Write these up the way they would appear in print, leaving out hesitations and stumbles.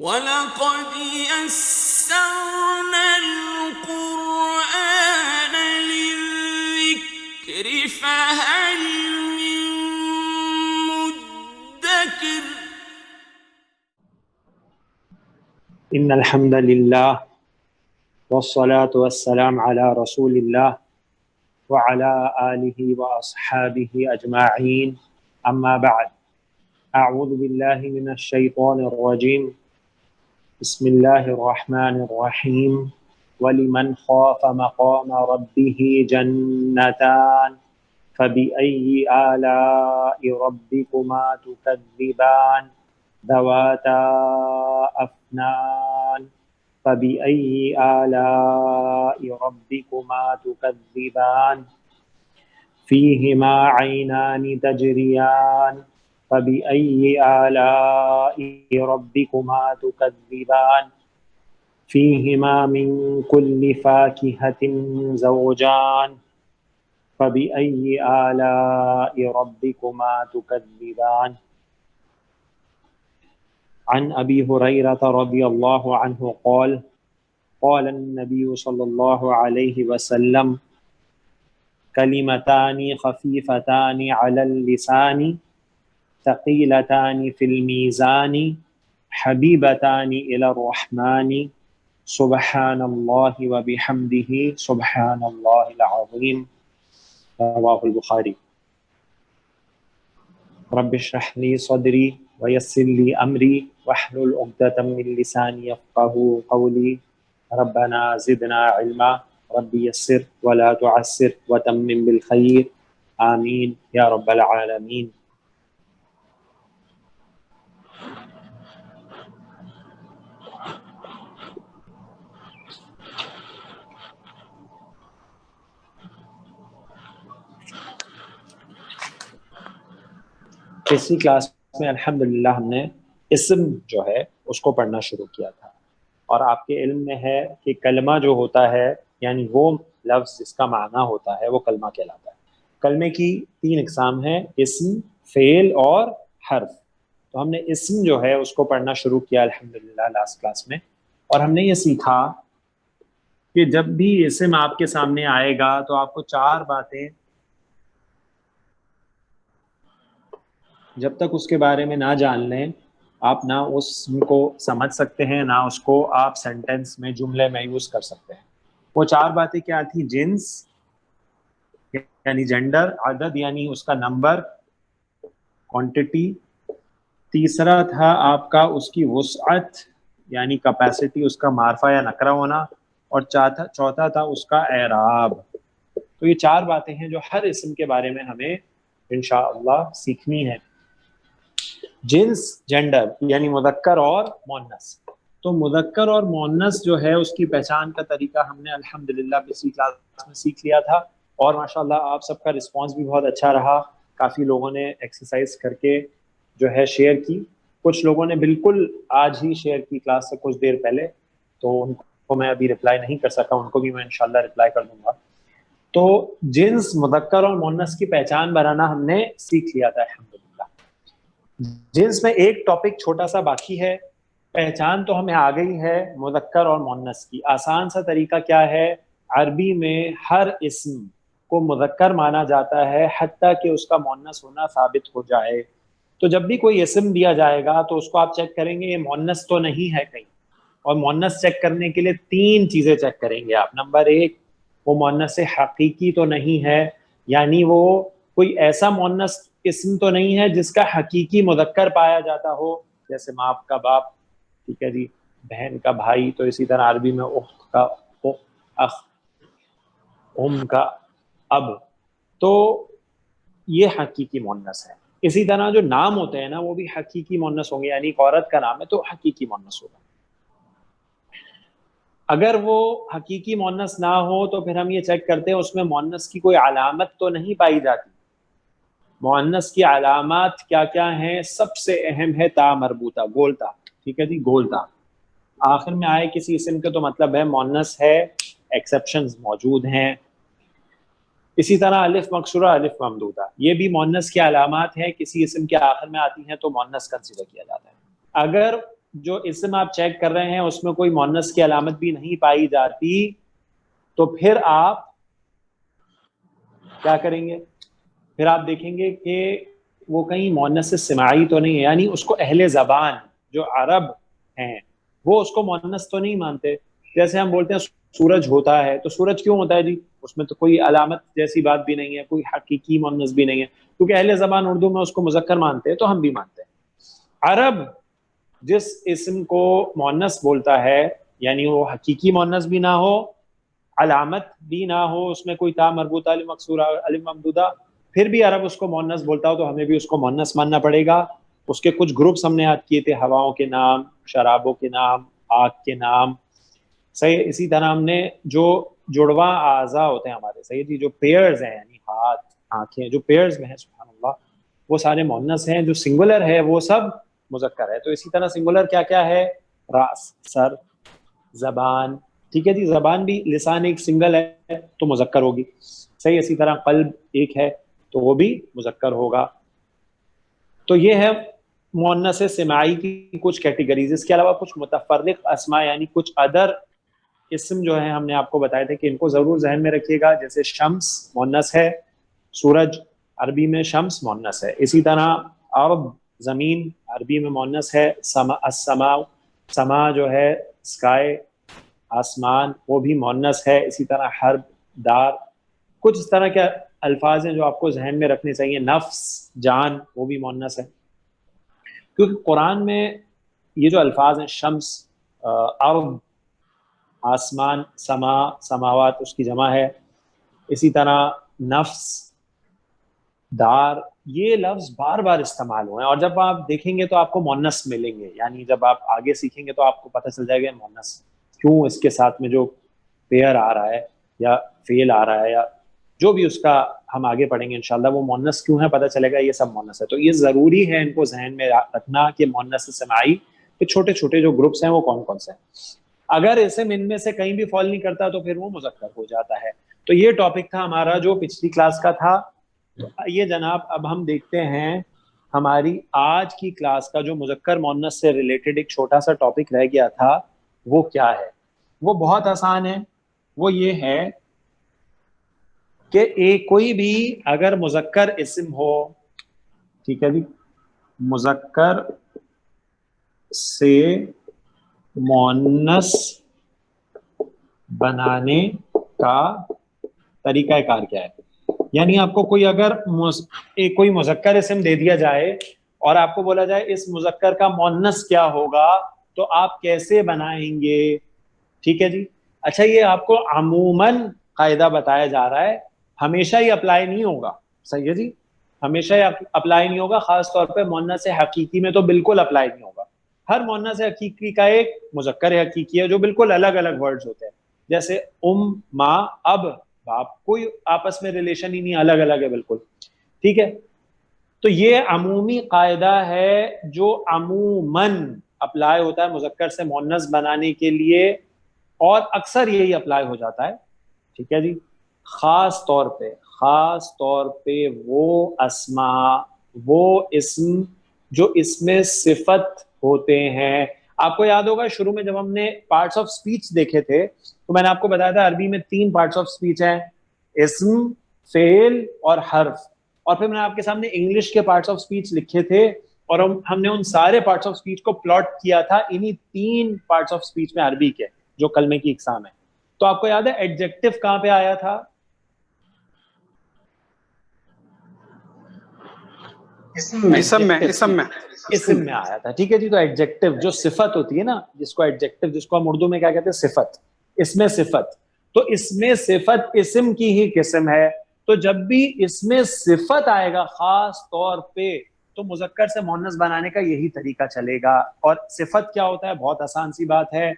وَلَقَدْ يَسَّرْنَا الْقُرْآنَ لِلذِّكْرِ فَهَلْ مِن مُّدَّكِرٍ ان الحمد للہ والصلاة والسلام علی رسول اللہ وعلی آلہ واصحابہ اجمعین اما بعد اعوذ باللہ من الشیطان الرجیم بسم اللہ الرحمن الرحیم ولمن خاف مقام ربہ جنتان فبأي آلاء ربكما تكذبان ذواتا أفنان فبأي آلاء ربكما تكذبان فيهما عينان تجريان فبأي آلاء ربكما تكذبان فيهما من كل فاكهة زوجان فبأي آلاء ربكما تكذبان عن أبي هريرة رضي الله عنه قال قال النبي صلى الله عليه وسلم كلمتان خفيفتان على اللسان ثقيلتان في الميزان حبيبتان إلى الرحمن سبحان الله وبحمده سبحان الله العظيم رواه البخاري رب اشرح لي صدري ويسر لي أمري واحلل عقدة من لساني يفقهوا قولي ربنا زدنا علما رب يسر ولا تعسر وتمم بالخير آمين يا رب العالمين. اسی کلاس میں الحمدللہ ہم نے اسم جو ہے اس کو پڑھنا شروع کیا تھا، اور آپ کے علم میں ہے کہ کلمہ جو ہوتا ہے یعنی وہ لفظ جس کا معنی ہوتا ہے وہ کلمہ کہلاتا ہے. کلمے کی 3 اقسام ہیں، اسم، فعل اور حرف. تو ہم نے اسم جو ہے اس کو پڑھنا شروع کیا الحمدللہ لاسٹ کلاس میں، اور ہم نے یہ سیکھا کہ جب بھی اسم آپ کے سامنے آئے گا تو آپ کو 4 باتیں جب تک اس کے بارے میں نہ جان لیں آپ نہ اس کو سمجھ سکتے ہیں، نہ اس کو آپ سینٹنس میں جملے میں یوز کر سکتے ہیں. وہ 4 باتیں کیا تھی؟ جنس یعنی جینڈر، عدد یعنی اس کا نمبر، کوانٹٹی، تیسرا تھا آپ کا اس کی وسعت یعنی کیپیسٹی، اس کا معرفہ یا نکرہ ہونا، اور چوتھا تھا اس کا اعراب. تو یہ 4 باتیں ہیں جو ہر اسم کے بارے میں ہمیں انشاءاللہ سیکھنی ہے. جنس، جینڈر یعنی مذکر اور مؤنث. تو مذکر اور مؤنث جو ہے اس کی پہچان کا طریقہ ہم نے الحمدللہ پچھلی کلاس میں سیکھ لیا تھا، اور ماشاءاللہ آپ سب کا رسپانس بھی بہت اچھا رہا. کافی لوگوں نے ایکسرسائز کر کے جو ہے شیئر کی، کچھ لوگوں نے بالکل آج ہی شیئر کی کلاس سے کچھ دیر پہلے، تو ان کو میں ابھی رپلائی نہیں کر سکا، ان کو بھی میں انشاءاللہ رپلائی کر دوں گا. تو جنس، مذکر اور مؤنث کی پہچان بنانا ہم نے سیکھ لیا تھا الحمدللہ. جنس میں ایک ٹاپک چھوٹا سا باقی ہے. پہچان تو ہمیں آ گئی ہے مذکر اور مؤنث کی. آسان سا طریقہ کیا ہے؟ عربی میں ہر اسم کو مذکر مانا جاتا ہے حتیٰ کہ اس کا مؤنث ہونا ثابت ہو جائے. تو جب بھی کوئی اسم دیا جائے گا تو اس کو آپ چیک کریں گے یہ مؤنث تو نہیں ہے کہیں، اور مؤنث چیک کرنے کے لیے 3 چیزیں چیک کریں گے آپ. نمبر 1، وہ مؤنث حقیقی تو نہیں ہے، یعنی وہ کوئی ایسا مؤنث اسم تو نہیں ہے جس کا حقیقی مذکر پایا جاتا ہو، جیسے ماں کا باپ، ٹھیک ہے جی، بہن کا بھائی. تو اسی طرح عربی میں اخت کا اخ، ام کا اب. تو یہ حقیقی مؤنث ہے. اسی طرح جو نام ہوتے ہیں نا وہ بھی حقیقی مؤنث ہوں گے، یعنی ایک عورت کا نام ہے تو حقیقی مؤنث ہوگا. اگر وہ حقیقی مؤنث نہ ہو تو پھر ہم یہ چیک کرتے ہیں اس میں مؤنث کی کوئی علامت تو نہیں پائی جاتی. مؤنث کی علامات کیا کیا ہیں؟ سب سے اہم ہے تا مربوطہ، گولتا. ٹھیک ہے جی، گولتا آخر میں آئے کسی اسم کے تو مطلب ہے مؤنث ہے، ایکسیپشنز موجود ہیں. اسی طرح الف مکسورہ، الف ممدودہ، یہ بھی مؤنث کی علامات ہیں، کسی اسم کے آخر میں آتی ہیں تو مؤنث کنسیڈر کیا جاتا ہے. اگر جو اسم آپ چیک کر رہے ہیں اس میں کوئی مونس کی علامت بھی نہیں پائی جاتی تو پھر آپ کیا کریں گے؟ پھر آپ دیکھیں گے کہ وہ کہیں مونس سماعی تو نہیں ہے، یعنی اس کو اہل زبان جو عرب ہیں وہ اس کو مونس تو نہیں مانتے. جیسے ہم بولتے ہیں سورج ہوتا ہے، تو سورج کیوں ہوتا ہے جی؟ اس میں تو کوئی علامت جیسی بات بھی نہیں ہے، کوئی حقیقی مونس بھی نہیں ہے، کیونکہ اہل زبان اردو میں اس کو مذکر مانتے ہیں تو ہم بھی مانتے ہیں. عرب جس اسم کو مونس بولتا ہے، یعنی وہ حقیقی مونس بھی نہ ہو، علامت بھی نہ ہو، اس میں کوئی تا مربوطہ الف مکسورہ الف ممدودہ، پھر بھی عرب اس کو مونس بولتا ہو تو ہمیں بھی اس کو مونس ماننا پڑے گا. اس کے کچھ گروپس ہم نے یاد کیے تھے، ہواؤں کے نام، شرابوں کے نام، آگ کے نام. صحیح. اسی طرح ہم نے جو جڑواں اعضاء ہوتے ہیں ہمارے، صحیح جی، جو پیئرز ہیں یعنی ہاتھ آنکھیں جو پیئرز میں ہیں، سبحان اللہ، وہ سارے مونس ہیں. جو سنگولر ہے وہ سب مذکر ہے. تو اسی طرح سنگولر کیا کیا ہے؟ راس، سر، زبان. ٹھیک ہے جی، زبان بھی، لسان ایک سنگل ہے تو مذکر ہوگی. صحیح. اسی طرح قلب ایک ہے تو وہ بھی مذکر ہوگا. تو یہ ہے مؤنث سماعی کی کچھ کیٹیگریز. اس کے علاوہ کچھ متفرق اسماء یعنی کچھ ادر اسم جو ہیں ہم نے آپ کو بتائے تھے کہ ان کو ضرور ذہن میں رکھیے گا. جیسے شمس مؤنث ہے، سورج عربی میں شمس مؤنث ہے. اسی طرح ارض زمین عربی میں مؤنث ہے. السماء سما جو ہے اسکائی آسمان وہ بھی مؤنث ہے. اسی طرح حرب دار. کچھ اس طرح کے الفاظ ہیں جو آپ کو ذہن میں رکھنے چاہیے. نفس جان وہ بھی مؤنث ہے. کیونکہ قرآن میں یہ جو الفاظ ہیں شمس، ارض، آسمان، سما، سماوات اس کی جمع ہے. اسی طرح نفس، دار، یہ لفظ بار بار استعمال ہوئے ہیں اور جب آپ دیکھیں گے تو آپ کو مؤنث ملیں گے. یعنی جب آپ آگے سیکھیں گے تو آپ کو پتہ چل جائے گا مؤنث کیوں اس کے ساتھ میں جو پیئر آ رہا ہے یا فعل آ رہا ہے یا جو بھی اس کا ہم آگے پڑھیں گے انشاءاللہ وہ مؤنث کیوں ہے پتہ چلے گا. یہ سب مؤنث ہے. تو یہ ضروری ہے ان کو ذہن میں رکھنا کہ مؤنث سماعی کے چھوٹے چھوٹے جو گروپس ہیں وہ کون کون سے ہیں. اگر اسم ان میں سے کہیں بھی فال نہیں کرتا تو پھر وہ مذکر ہو جاتا ہے. تو یہ ٹاپک تھا ہمارا جو پچھلی کلاس کا تھا. تو یہ جناب اب ہم دیکھتے ہیں ہماری آج کی کلاس کا جو مذکر مؤنث سے ریلیٹڈ ایک چھوٹا سا ٹاپک رہ گیا تھا وہ کیا ہے. وہ بہت آسان ہے. وہ یہ ہے کہ کوئی بھی اگر مذکر اسم ہو، ٹھیک ہے جی، مذکر سے مؤنث بنانے کا طریقہ کار کیا ہے. یعنی آپ کو کوئی اگر کوئی مذکر اسم دے دیا جائے اور آپ کو بولا جائے اس مذکر کا مؤنث کیا ہوگا تو آپ کیسے بنائیں گے. ٹھیک ہے جی. اچھا یہ آپ کو عموماً قاعدہ بتایا جا رہا ہے، ہمیشہ یہ اپلائی نہیں ہوگا. صحیح ہے جی، ہمیشہ یہ اپلائی نہیں ہوگا. خاص طور پہ مؤنث حقیقی میں تو بالکل اپلائی نہیں ہوگا. ہر مؤنث حقیقی کا ایک مذکر حقیقی ہے جو بالکل الگ الگ ورڈز ہوتے ہیں. جیسے ماں، اب، باپ، کوئی آپس میں ریلیشن ہی نہیں، الگ الگ ہے بالکل. ٹھیک ہے. تو یہ عمومی قاعدہ ہے جو عموماً اپلائی ہوتا ہے مذکر سے مؤنث بنانے کے لیے اور اکثر یہی اپلائی ہو جاتا ہے. ٹھیک ہے جی. خاص طور پہ وہ اسماء، وہ اسم جو اس میں صفت ہوتے ہیں. آپ کو یاد ہوگا شروع میں جب ہم نے پارٹس آف سپیچ دیکھے تھے تو میں نے آپ کو بتایا تھا عربی میں 3 پارٹس آف سپیچ ہیں، اسم، فعل اور حرف. اور پھر میں نے آپ کے سامنے انگلش کے پارٹس آف سپیچ لکھے تھے اور ہم نے ان سارے پارٹس آف سپیچ کو پلاٹ کیا تھا انہی 3 پارٹس آف سپیچ میں عربی کے جو کلمے کی اقسام ہے. تو آپ کو یاد ہے ایڈجیکٹو کہاں پہ آیا تھا؟ اسم میں آیا تھا. ٹھیک ہے جی. تو ایڈجیکٹو جو صفت ہوتی ہے نا، جس کو ایڈجیکٹو، جس کو ہم اردو میں کیا کہتے ہیں، صفت، اس میں صفت. تو اس میں صفت اسم کی ہی قسم ہے. تو جب بھی اس میں صفت آئے گا خاص طور پہ تو مذکر سے مؤنث بنانے کا یہی طریقہ چلے گا. اور صفت کیا ہوتا ہے؟ بہت آسان سی بات ہے،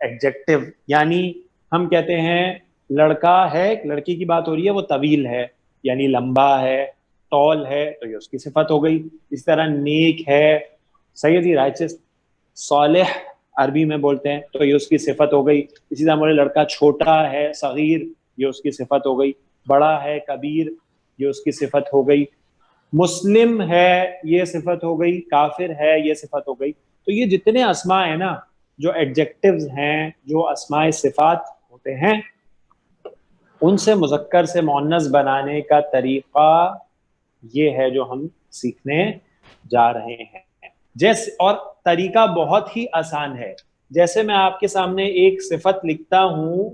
ایڈجیکٹو. یعنی ہم کہتے ہیں لڑکا ہے، لڑکی کی بات ہو رہی ہے، وہ طویل ہے یعنی لمبا ہے، ٹال ہے تو یہ اس کی صفت ہو گئی. اس طرح نیک ہے، صحیح ہے جی، رائچس، صالح عربی میں بولتے ہیں تو یہ اس کی صفت ہو گئی. اسی طرح بولے لڑکا چھوٹا ہے، صغیر، یہ اس کی صفت ہو گئی. بڑا ہے، کبیر، یہ اس کی صفت ہو گئی. مسلم ہے، یہ صفت ہو گئی. کافر ہے، یہ صفت ہو گئی. تو یہ جتنے اسماء ہیں نا، جو ایڈجیکٹیوز ہیں، جو اسماء صفات ہوتے ہیں، ان سے مذکر سے مؤنث بنانے کا طریقہ یہ ہے جو ہم سیکھنے جا رہے ہیں. جیسے اور طریقہ بہت ہی آسان ہے. جیسے میں آپ کے سامنے ایک صفت لکھتا ہوں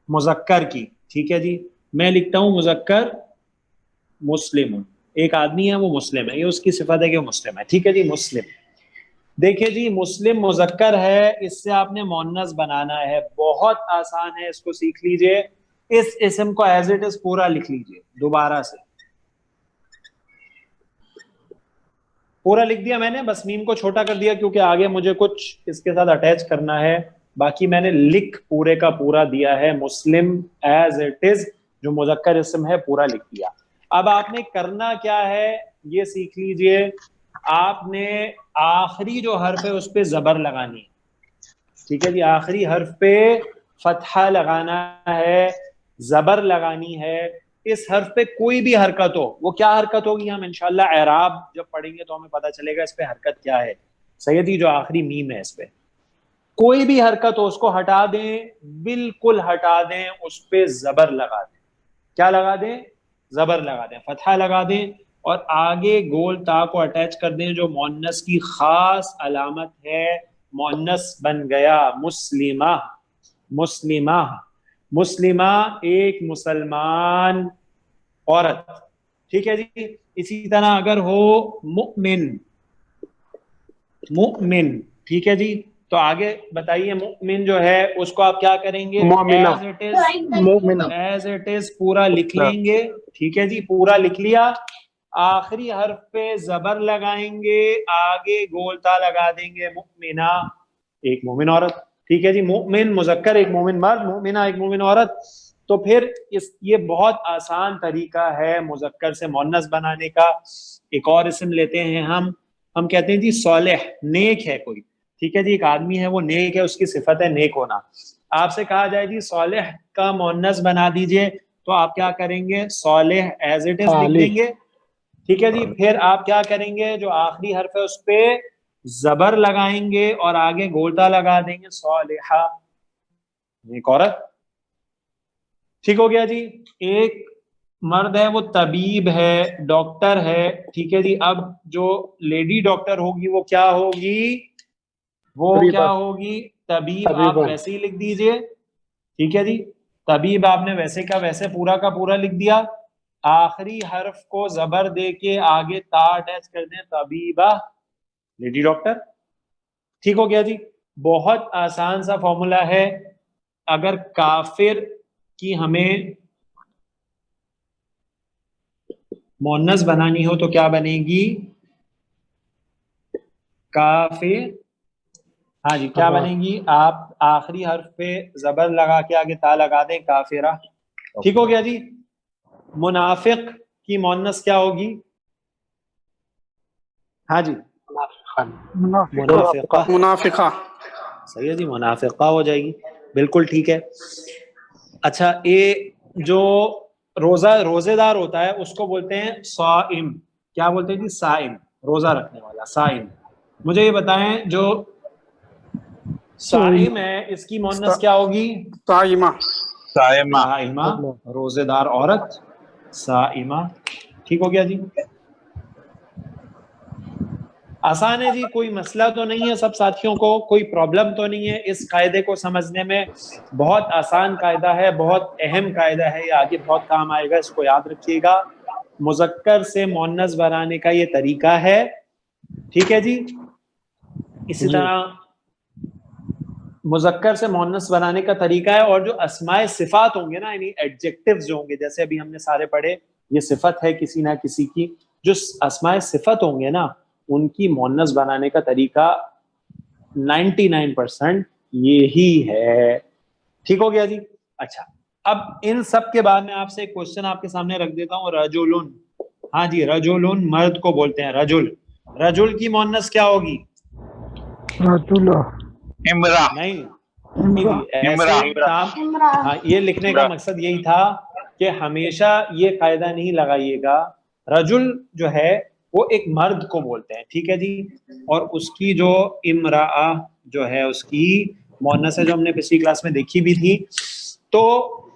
مذکر کی، ٹھیک ہے جی، میں لکھتا ہوں مذکر مسلم، ایک آدمی ہے وہ مسلم ہے، یہ اس کی صفت ہے کہ وہ مسلم ہے، ٹھیک ہے جی، مسلم. دیکھیں جی مسلم مذکر ہے، اس سے آپ نے مؤنث بنانا ہے، بہت آسان ہے، اس کو سیکھ لیجئے. اس اسم کو ایز اٹ از پورا لکھ لیجئے، دوبارہ سے پورا لکھ دیا میں نے، بس میم کو چھوٹا کر دیا کیونکہ آگے مجھے کچھ اس کے ساتھ اٹیچ کرنا ہے. باقی میں نے لکھ پورے کا پورا دیا ہے، مسلم ایز اٹ از جو مذکر اسم ہے پورا لکھ دیا. اب آپ نے کرنا کیا ہے یہ سیکھ لیجئے. آپ نے آخری جو حرف ہے اس پہ زبر لگانی ہے، ٹھیک ہے جی، آخری حرف پہ فتحہ لگانا ہے، زبر لگانی ہے. اس حرف پہ کوئی بھی حرکت ہو، وہ کیا حرکت ہوگی ہم انشاءاللہ اعراب جب پڑھیں گے تو ہمیں پتہ چلے گا اس پہ حرکت کیا ہے. سیدی جو آخری میم ہے اس پہ کوئی بھی حرکت ہو اس کو ہٹا دیں، بالکل ہٹا دیں، اس پہ زبر لگا دیں. کیا لگا دیں؟ زبر لگا دیں، فتحہ لگا دیں، اور آگے گول تا کو اٹیچ کر دیں جو مؤنث کی خاص علامت ہے. مؤنث بن گیا مسلمہ. مسلمہ، مسلمہ ایک مسلمان عورت، ٹھیک ہے جی. اسی طرح اگر ہو مؤمن، مؤمن، ٹھیک ہے جی، تو آگے بتائیے مؤمن جو ہے اس کو آپ کیا کریں گے؟ ایز اٹ از پورا لکھ لیں گے، ٹھیک ہے جی، پورا لکھ لیا. آخری حرف پہ زبر لگائیں گے، آگے گولتا لگا دیں گے، مؤمنہ ایک مومن عورت، ٹھیک ہے جی. مؤمن مذکر ایک مومن مرد، مؤمنہ ایک مومن عورت. تو پھر یہ بہت آسان طریقہ ہے مذکر سے مؤنث بنانے کا. ایک اور اسم لیتے ہیں ہم کہتے ہیں جی صالح، نیک ہے کوئی، ٹھیک ہے جی، ایک آدمی ہے وہ نیک ہے، اس کی صفت ہے نیک ہونا. آپ سے کہا جائے جی صالح کا مؤنث بنا دیجئے، تو آپ کیا کریں گے؟ صالح ایز اٹ از لکھ دیں گے، ٹھیک ہے جی. پھر آپ کیا کریں گے؟ جو آخری حرف ہے اس پہ زبر لگائیں گے اور آگے گولتا لگا دیں گے، صالحہ نیک عورت. ٹھیک ہو گیا جی. ایک مرد ہے وہ طبیب ہے، ڈاکٹر ہے، ٹھیک ہے جی. اب جو لیڈی ڈاکٹر ہوگی وہ کیا ہوگی؟ وہ کیا ہوگی؟ طبیب. آپ ویسے ہی لکھ دیجئے، ٹھیک ہے جی. طبیب آپ نے ویسے کا ویسے پورا کا پورا لکھ دیا. آخری حرف کو زبر دے کے آگے تا اٹیچ کر دیں، طبیبہ لیڈی ڈاکٹر. ٹھیک ہو گیا جی. بہت آسان سا فارمولا ہے. اگر کافر کی ہمیں مؤنث بنانی ہو تو کیا بنے گی؟ کافر، ہاں جی، کیا بنے گی؟ آپ آخری حرف پہ زبر لگا کے آگے تا لگا دیں، کافرہ. ٹھیک ہو گیا جی. منافق کی مؤنث کیا ہوگی؟ ہاں جی، منافقہ. منافقہ. صحیح ہے جی، منافقہ ہو جائے گی، بالکل ٹھیک ہے. اچھا، یہ جو روزے دار ہوتا ہے اس کو بولتے ہیں صائم. کیا بولتے ہیں جی؟ صائم، روزہ رکھنے والا، صائم. مجھے یہ بتائیں جو صائم ہے اس کی مؤنث کیا ہوگی؟ صائمہ. صائمہ روزے دار عورت، صائمہ. ٹھیک ہو گیا جی. آسان ہے جی، کوئی مسئلہ تو نہیں ہے سب ساتھیوں کو؟ کوئی پرابلم تو نہیں ہے اس قاعدے کو سمجھنے میں؟ بہت آسان قاعدہ ہے، بہت اہم قاعدہ ہے، یہ آگے بہت کام آئے گا، اس کو یاد رکھیے گا. مذکر سے مؤنث بنانے کا یہ طریقہ ہے، ٹھیک ہے جی. اسی طرح مذکر سے مؤنث بنانے کا طریقہ ہے. اور جو اسماء صفات ہوں گے نا، یعنی ایڈجیکٹیوز جو ہوں گے، جیسے ابھی ہم نے سارے پڑھے، یہ صفت ہے کسی نہ کسی کی، جو اسماء صفت ہوں گے نا ان کی مؤنث بنانے کا طریقہ 99% یہی ہے. ٹھیک ہو گیا جی. اچھا، اب ان سب کے بعد میں آپ سے ایک کوشچن آپ کے سامنے رکھ دیتا ہوں. رجلن، ہاں جی، رجلن مرد کو بولتے ہیں رجل. رجل کی مؤنث کیا ہوگی؟ امرا. نہیں ایسے ہاں، یہ لکھنے کا مقصد یہی تھا کہ ہمیشہ یہ قاعدہ نہیں لگائیے گا. رجل جو ہے وہ ایک مرد کو بولتے ہیں, ٹھیک ہے جی. اور اس کی جو امرأہ جو ہے اس کی مؤنث ہے, جو ہم نے پچھلی کلاس میں دیکھی بھی تھی. تو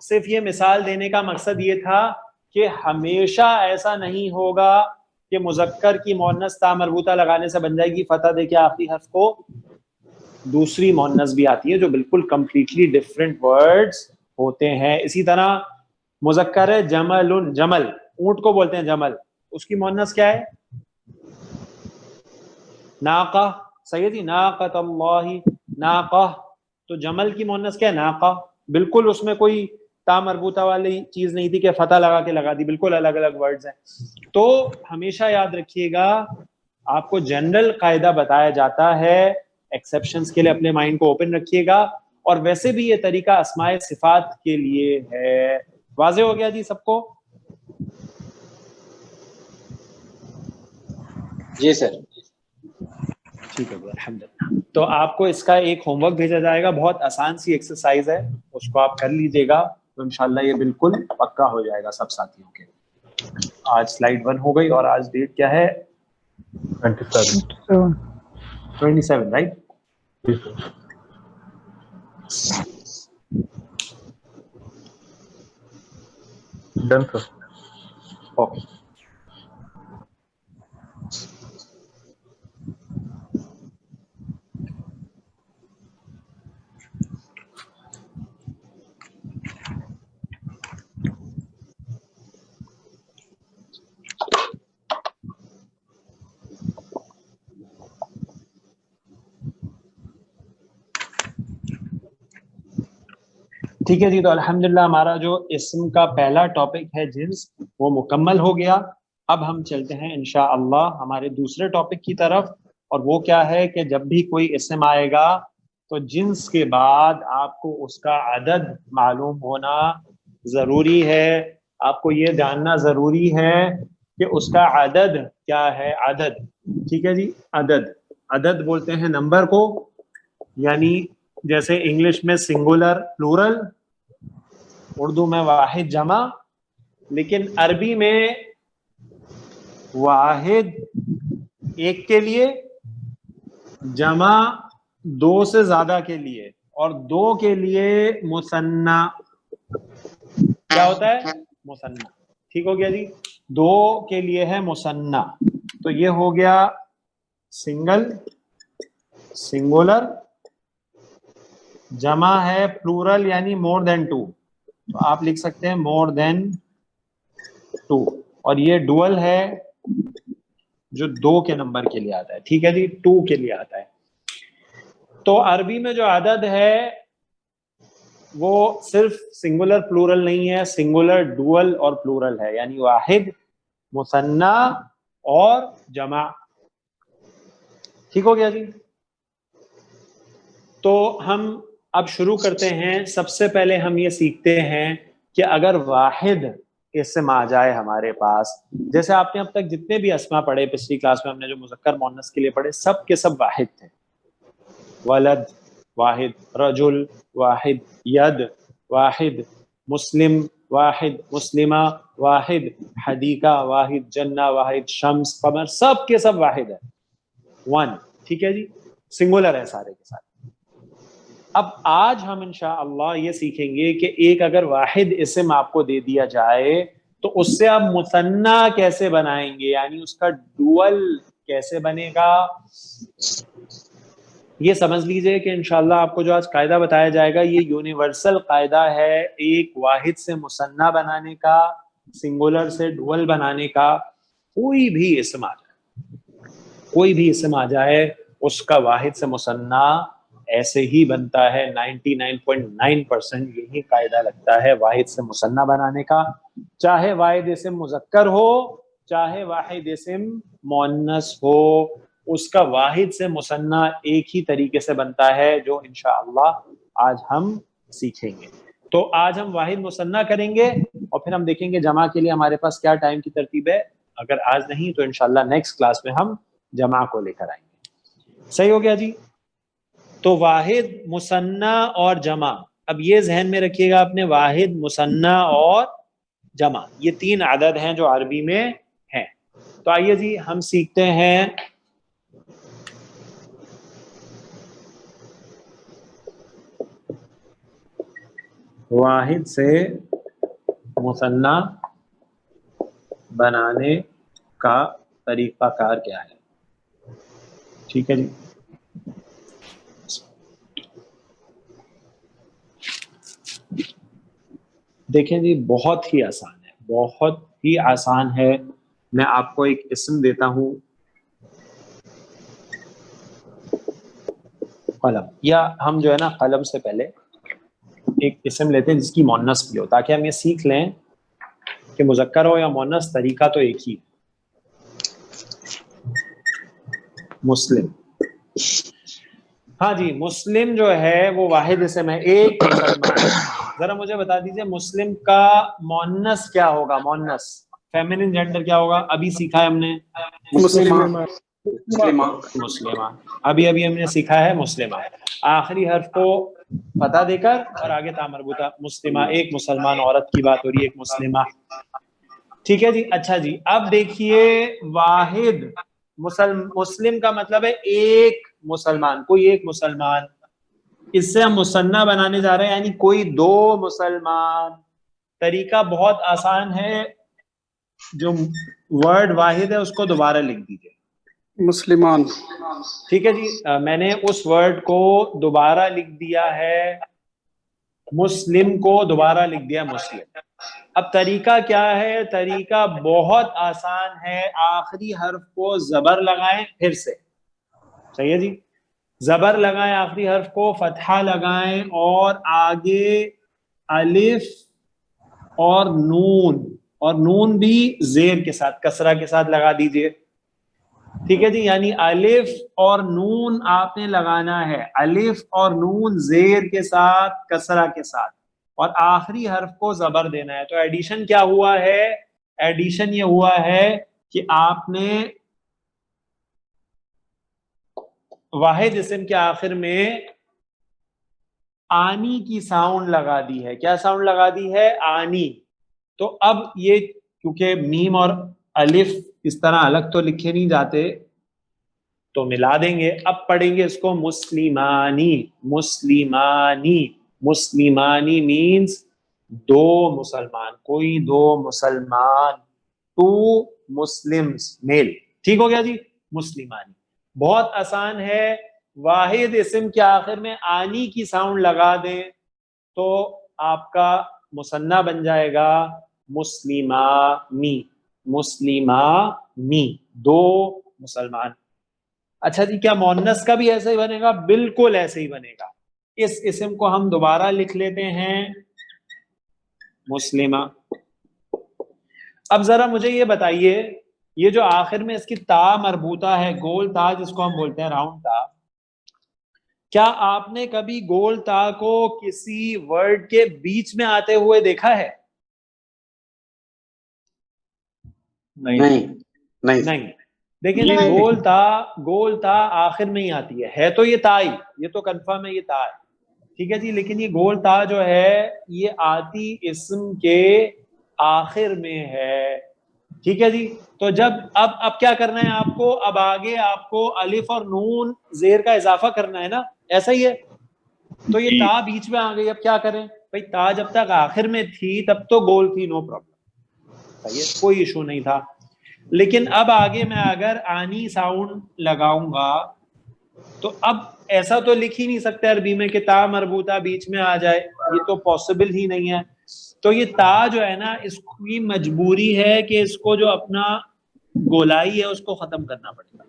صرف یہ مثال دینے کا مقصد یہ تھا کہ ہمیشہ ایسا نہیں ہوگا کہ مذکر کی مؤنث تا مربوطہ لگانے سے بن جائے گی فتح دے کے آخری حرف کو دوسری مؤنث بھی آتی ہے جو بالکل کمپلیٹلی ڈفرینٹ ورڈز ہوتے ہیں. اسی طرح مذکر ہے جمل, جمل اونٹ کو بولتے ہیں جمل, اس کی مؤنث کیا ہے؟ ناقہ, صحیح ہے جی, ناقۃ اللہ, ناقہ. تو جمل کی مؤنث کیا ہے؟ ناقہ. بالکل اس میں کوئی تا مربوطہ والی چیز نہیں تھی کہ فتح لگا کے لگا دی, بالکل الگ الگ ورڈز ہیں. تو ہمیشہ یاد رکھیے گا آپ کو جنرل قاعدہ بتایا جاتا ہے, ایکسیپشنز کے لیے اپنے مائنڈ کو اوپن رکھیے گا. اور ویسے بھی یہ طریقہ اسماء صفات کے لیے ہے. واضح ہو گیا جی سب کو؟ جی سر. ٹھیک ہے الحمدللہ. تو آپ کو اس کا ایک ہوم ورک بھیجا جائے گا, بہت آسان سی ایکسرسائز ہے, اس کو آپ کر لیجئے گا تو انشاءاللہ یہ بالکل پکا ہو جائے گا سب ساتھیوں کے. آج سلائیڈ 1 ہو گئی اور آج ڈیٹ کیا ہے؟ 27 رائٹ. ڈن سر. اوکے. ٹھیک ہے جی, تو الحمدللہ ہمارا جو اسم کا پہلا ٹاپک ہے جنس وہ مکمل ہو گیا. اب ہم چلتے ہیں انشاءاللہ ہمارے دوسرے ٹاپک کی طرف, اور وہ کیا ہے کہ جب بھی کوئی اسم آئے گا تو جنس کے بعد آپ کو اس کا عدد معلوم ہونا ضروری ہے. آپ کو یہ جاننا ضروری ہے کہ اس کا عدد کیا ہے. عدد, ٹھیک ہے جی, عدد. عدد بولتے ہیں نمبر کو, یعنی جیسے انگلش میں سنگولر پلورل, اردو میں واحد جمع, لیکن عربی میں واحد ایک کے لیے, جمع دو سے زیادہ کے لیے, اور دو کے لیے مثنیٰ. کیا ہوتا ہے؟ مثنیٰ. ٹھیک ہو گیا جی, دو کے لیے ہے مثنیٰ. تو یہ ہو گیا سنگل, سنگولر. جمع ہے پلورل یعنی مور دین ٹو, تو آپ لکھ سکتے ہیں مور دین ٹو. اور یہ ڈوئل ہے جو دو کے نمبر کے لیے آتا ہے, ٹھیک ہے جی, 2 کے لیے آتا ہے. تو عربی میں جو عدد ہے وہ صرف سنگولر پلورل نہیں ہے, سنگولر ڈوئل اور پلورل ہے, یعنی واحد, مثنیٰ اور جمع. ٹھیک ہو گیا جی. تو ہم اب شروع کرتے ہیں. سب سے پہلے ہم یہ سیکھتے ہیں کہ اگر واحد اسم آ جائے ہمارے پاس, جیسے آپ نے اب تک جتنے بھی اسما پڑھے پچھلی کلاس میں ہم نے جو مذکر مؤنث کے لیے پڑھے, سب کے سب واحد تھے. ولد واحد, رجل واحد, ید واحد, مسلم واحد, مسلمہ واحد, حدیقہ واحد, جنہ واحد, شمس, قمر, سب کے سب واحد ہے, 1. ٹھیک ہے جی, سنگولر ہے سارے کے سارے. اب آج ہم انشاءاللہ یہ سیکھیں گے کہ ایک اگر واحد اسم آپ کو دے دیا جائے تو اس سے آپ مثنیٰ کیسے بنائیں گے, یعنی اس کا ڈوئل کیسے بنے گا. یہ سمجھ لیجئے کہ انشاءاللہ آپ کو جو آج قاعدہ بتایا جائے گا یہ یونیورسل قاعدہ ہے ایک واحد سے مثنیٰ بنانے کا, سنگولر سے ڈوئل بنانے کا. کوئی بھی اسم آ جائے, کوئی بھی اسم آ جائے, اس کا واحد سے مثنیٰ ایسے ہی بنتا ہے. 99.9% یہی قاعدہ لگتا ہے واحد سے مثنیٰ بنانے کا, چاہے واحد اسم مذکر ہو چاہے واحد اسم مؤنث ہو, اس کا واحد سے مثنیٰ ایک ہی طریقے سے بنتا ہے, جو انشاءاللہ آج ہم سیکھیں گے. تو آج ہم واحد مثنیٰ کریں گے اور پھر ہم دیکھیں گے جمع کے لیے ہمارے پاس کیا ٹائم کی ترتیب ہے. اگر آج نہیں تو انشاءاللہ نیکسٹ کلاس میں ہم جمع کو لے کر آئیں گے. صحیح ہو گیا جی. تو واحد, مثنیٰ اور جمع, اب یہ ذہن میں رکھیے گا اپنے, واحد, مثنیٰ اور جمع, یہ 3 عدد ہیں جو عربی میں ہیں. تو آئیے جی ہم سیکھتے ہیں واحد سے مثنیٰ بنانے کا طریقہ کار کیا ہے. ٹھیک ہے جی. دیکھیں جی بہت ہی آسان ہے, بہت ہی آسان ہے. میں آپ کو ایک اسم دیتا ہوں, قلم, یا ہم جو ہے نا قلم سے پہلے ایک اسم لیتے ہیں جس کی مؤنث بھی ہو, تاکہ ہم یہ سیکھ لیں کہ مذکر ہو یا مؤنث طریقہ تو ایک ہی. مسلم, ہاں جی مسلم جو ہے وہ واحد اسم ہے, ایک مسلمان. ذرا مجھے بتا دیجئے مسلم کا مؤنث کیا ہوگا, مؤنث فیمینن جینڈر کیا ہوگا؟ ابھی سیکھا ہے ہم نے مسلمہ, ابھی ہم نے سیکھا ہے مسلمہ. آخری حرف کو فتح دے کر اور آگے تا مربوطہ مسلمہ, ایک مسلمان عورت کی بات ہو رہی ہے, ایک مسلمہ. ٹھیک ہے جی. اچھا جی اب دیکھیے واحد مسلم کا مطلب ہے ایک مسلمان, کوئی ایک مسلمان. اس سے ہم مثنیٰ بنانے جا رہے ہیں, یعنی کوئی دو مسلمان. طریقہ بہت آسان ہے, جو ورڈ واحد ہے اس کو دوبارہ لکھ دیجیے, مسلمان. ٹھیک ہے جی. میں نے اس ورڈ کو دوبارہ لکھ دیا ہے, مسلم کو دوبارہ لکھ دیا مسلم. اب طریقہ کیا ہے؟ طریقہ بہت آسان ہے, آخری حرف کو زبر لگائیں پھر سے, صحیح ہے جی, زبر لگائیں آخری حرف کو, فتحہ لگائیں اور آگے الف اور نون بھی زیر کے ساتھ, کسرہ کے ساتھ لگا دیجئے. ٹھیک ہے جی, یعنی الف اور نون آپ نے لگانا ہے, الف اور نون زیر کے ساتھ, کسرہ کے ساتھ, اور آخری حرف کو زبر دینا ہے. تو ایڈیشن کیا ہوا ہے؟ ایڈیشن یہ ہوا ہے کہ آپ نے واحد اسم کے آخر میں آنی کی ساؤنڈ لگا دی ہے. کیا ساؤنڈ لگا دی ہے؟ آنی. تو اب یہ کیونکہ میم اور الف اس طرح الگ تو لکھے نہیں جاتے تو ملا دیں گے. اب پڑھیں گے اس کو مسلمانی. مسلمانی, مسلمانی مینز دو مسلمان, کوئی دو مسلمان, ٹو مسلمز میل. ٹھیک ہو گیا جی. مسلمانی بہت آسان ہے, واحد اسم کے آخر میں آنی کی ساؤنڈ لگا دیں تو آپ کا مثنیٰ بن جائے گا مسلمانی. مسلمانی, دو مسلمان. اچھا جی کیا مؤنث کا بھی ایسا ہی بنے گا؟ بالکل ایسے ہی بنے گا. اس اسم کو ہم دوبارہ لکھ لیتے ہیں مسلمہ. اب ذرا مجھے یہ بتائیے, یہ جو آخر میں اس کی تا مربوطہ ہے, گول تا جس کو ہم بولتے ہیں راؤنڈ تا, کیا آپ نے کبھی گول تا کو کسی ورڈ کے بیچ میں آتے ہوئے دیکھا ہے؟ نہیں. دیکھیں جی گول تا آخر میں ہی آتی ہے تو یہ تا ہی, یہ تو کنفرم ہے یہ تا ہے. ٹھیک ہے جی. لیکن یہ گول تا جو ہے یہ آتی اسم کے آخر میں ہے. ٹھیک ہے جی. تو جب اب کیا کرنا ہے آپ کو؟ اب آگے آپ کو الف اور نون زیر کا اضافہ کرنا ہے نا, ایسا ہی ہے. تو یہ تا بیچ میں آ گئی, اب کیا کریں بھائی؟ تا جب تک آخر میں تھی تب تو گول تھی, نو پرابلم, صحیح ہے, کوئی ایشو نہیں تھا. لیکن اب آگے میں اگر آنی ساؤنڈ لگاؤں گا تو اب ایسا تو لکھ ہی نہیں سکتے عربی میں کہ تا مربوطہ بیچ میں آ جائے, یہ تو پاسبل ہی نہیں ہے. تو یہ تا جو ہے نا اس کی مجبوری ہے کہ اس کو جو اپنا گولائی ہے اس کو ختم کرنا پڑے گا.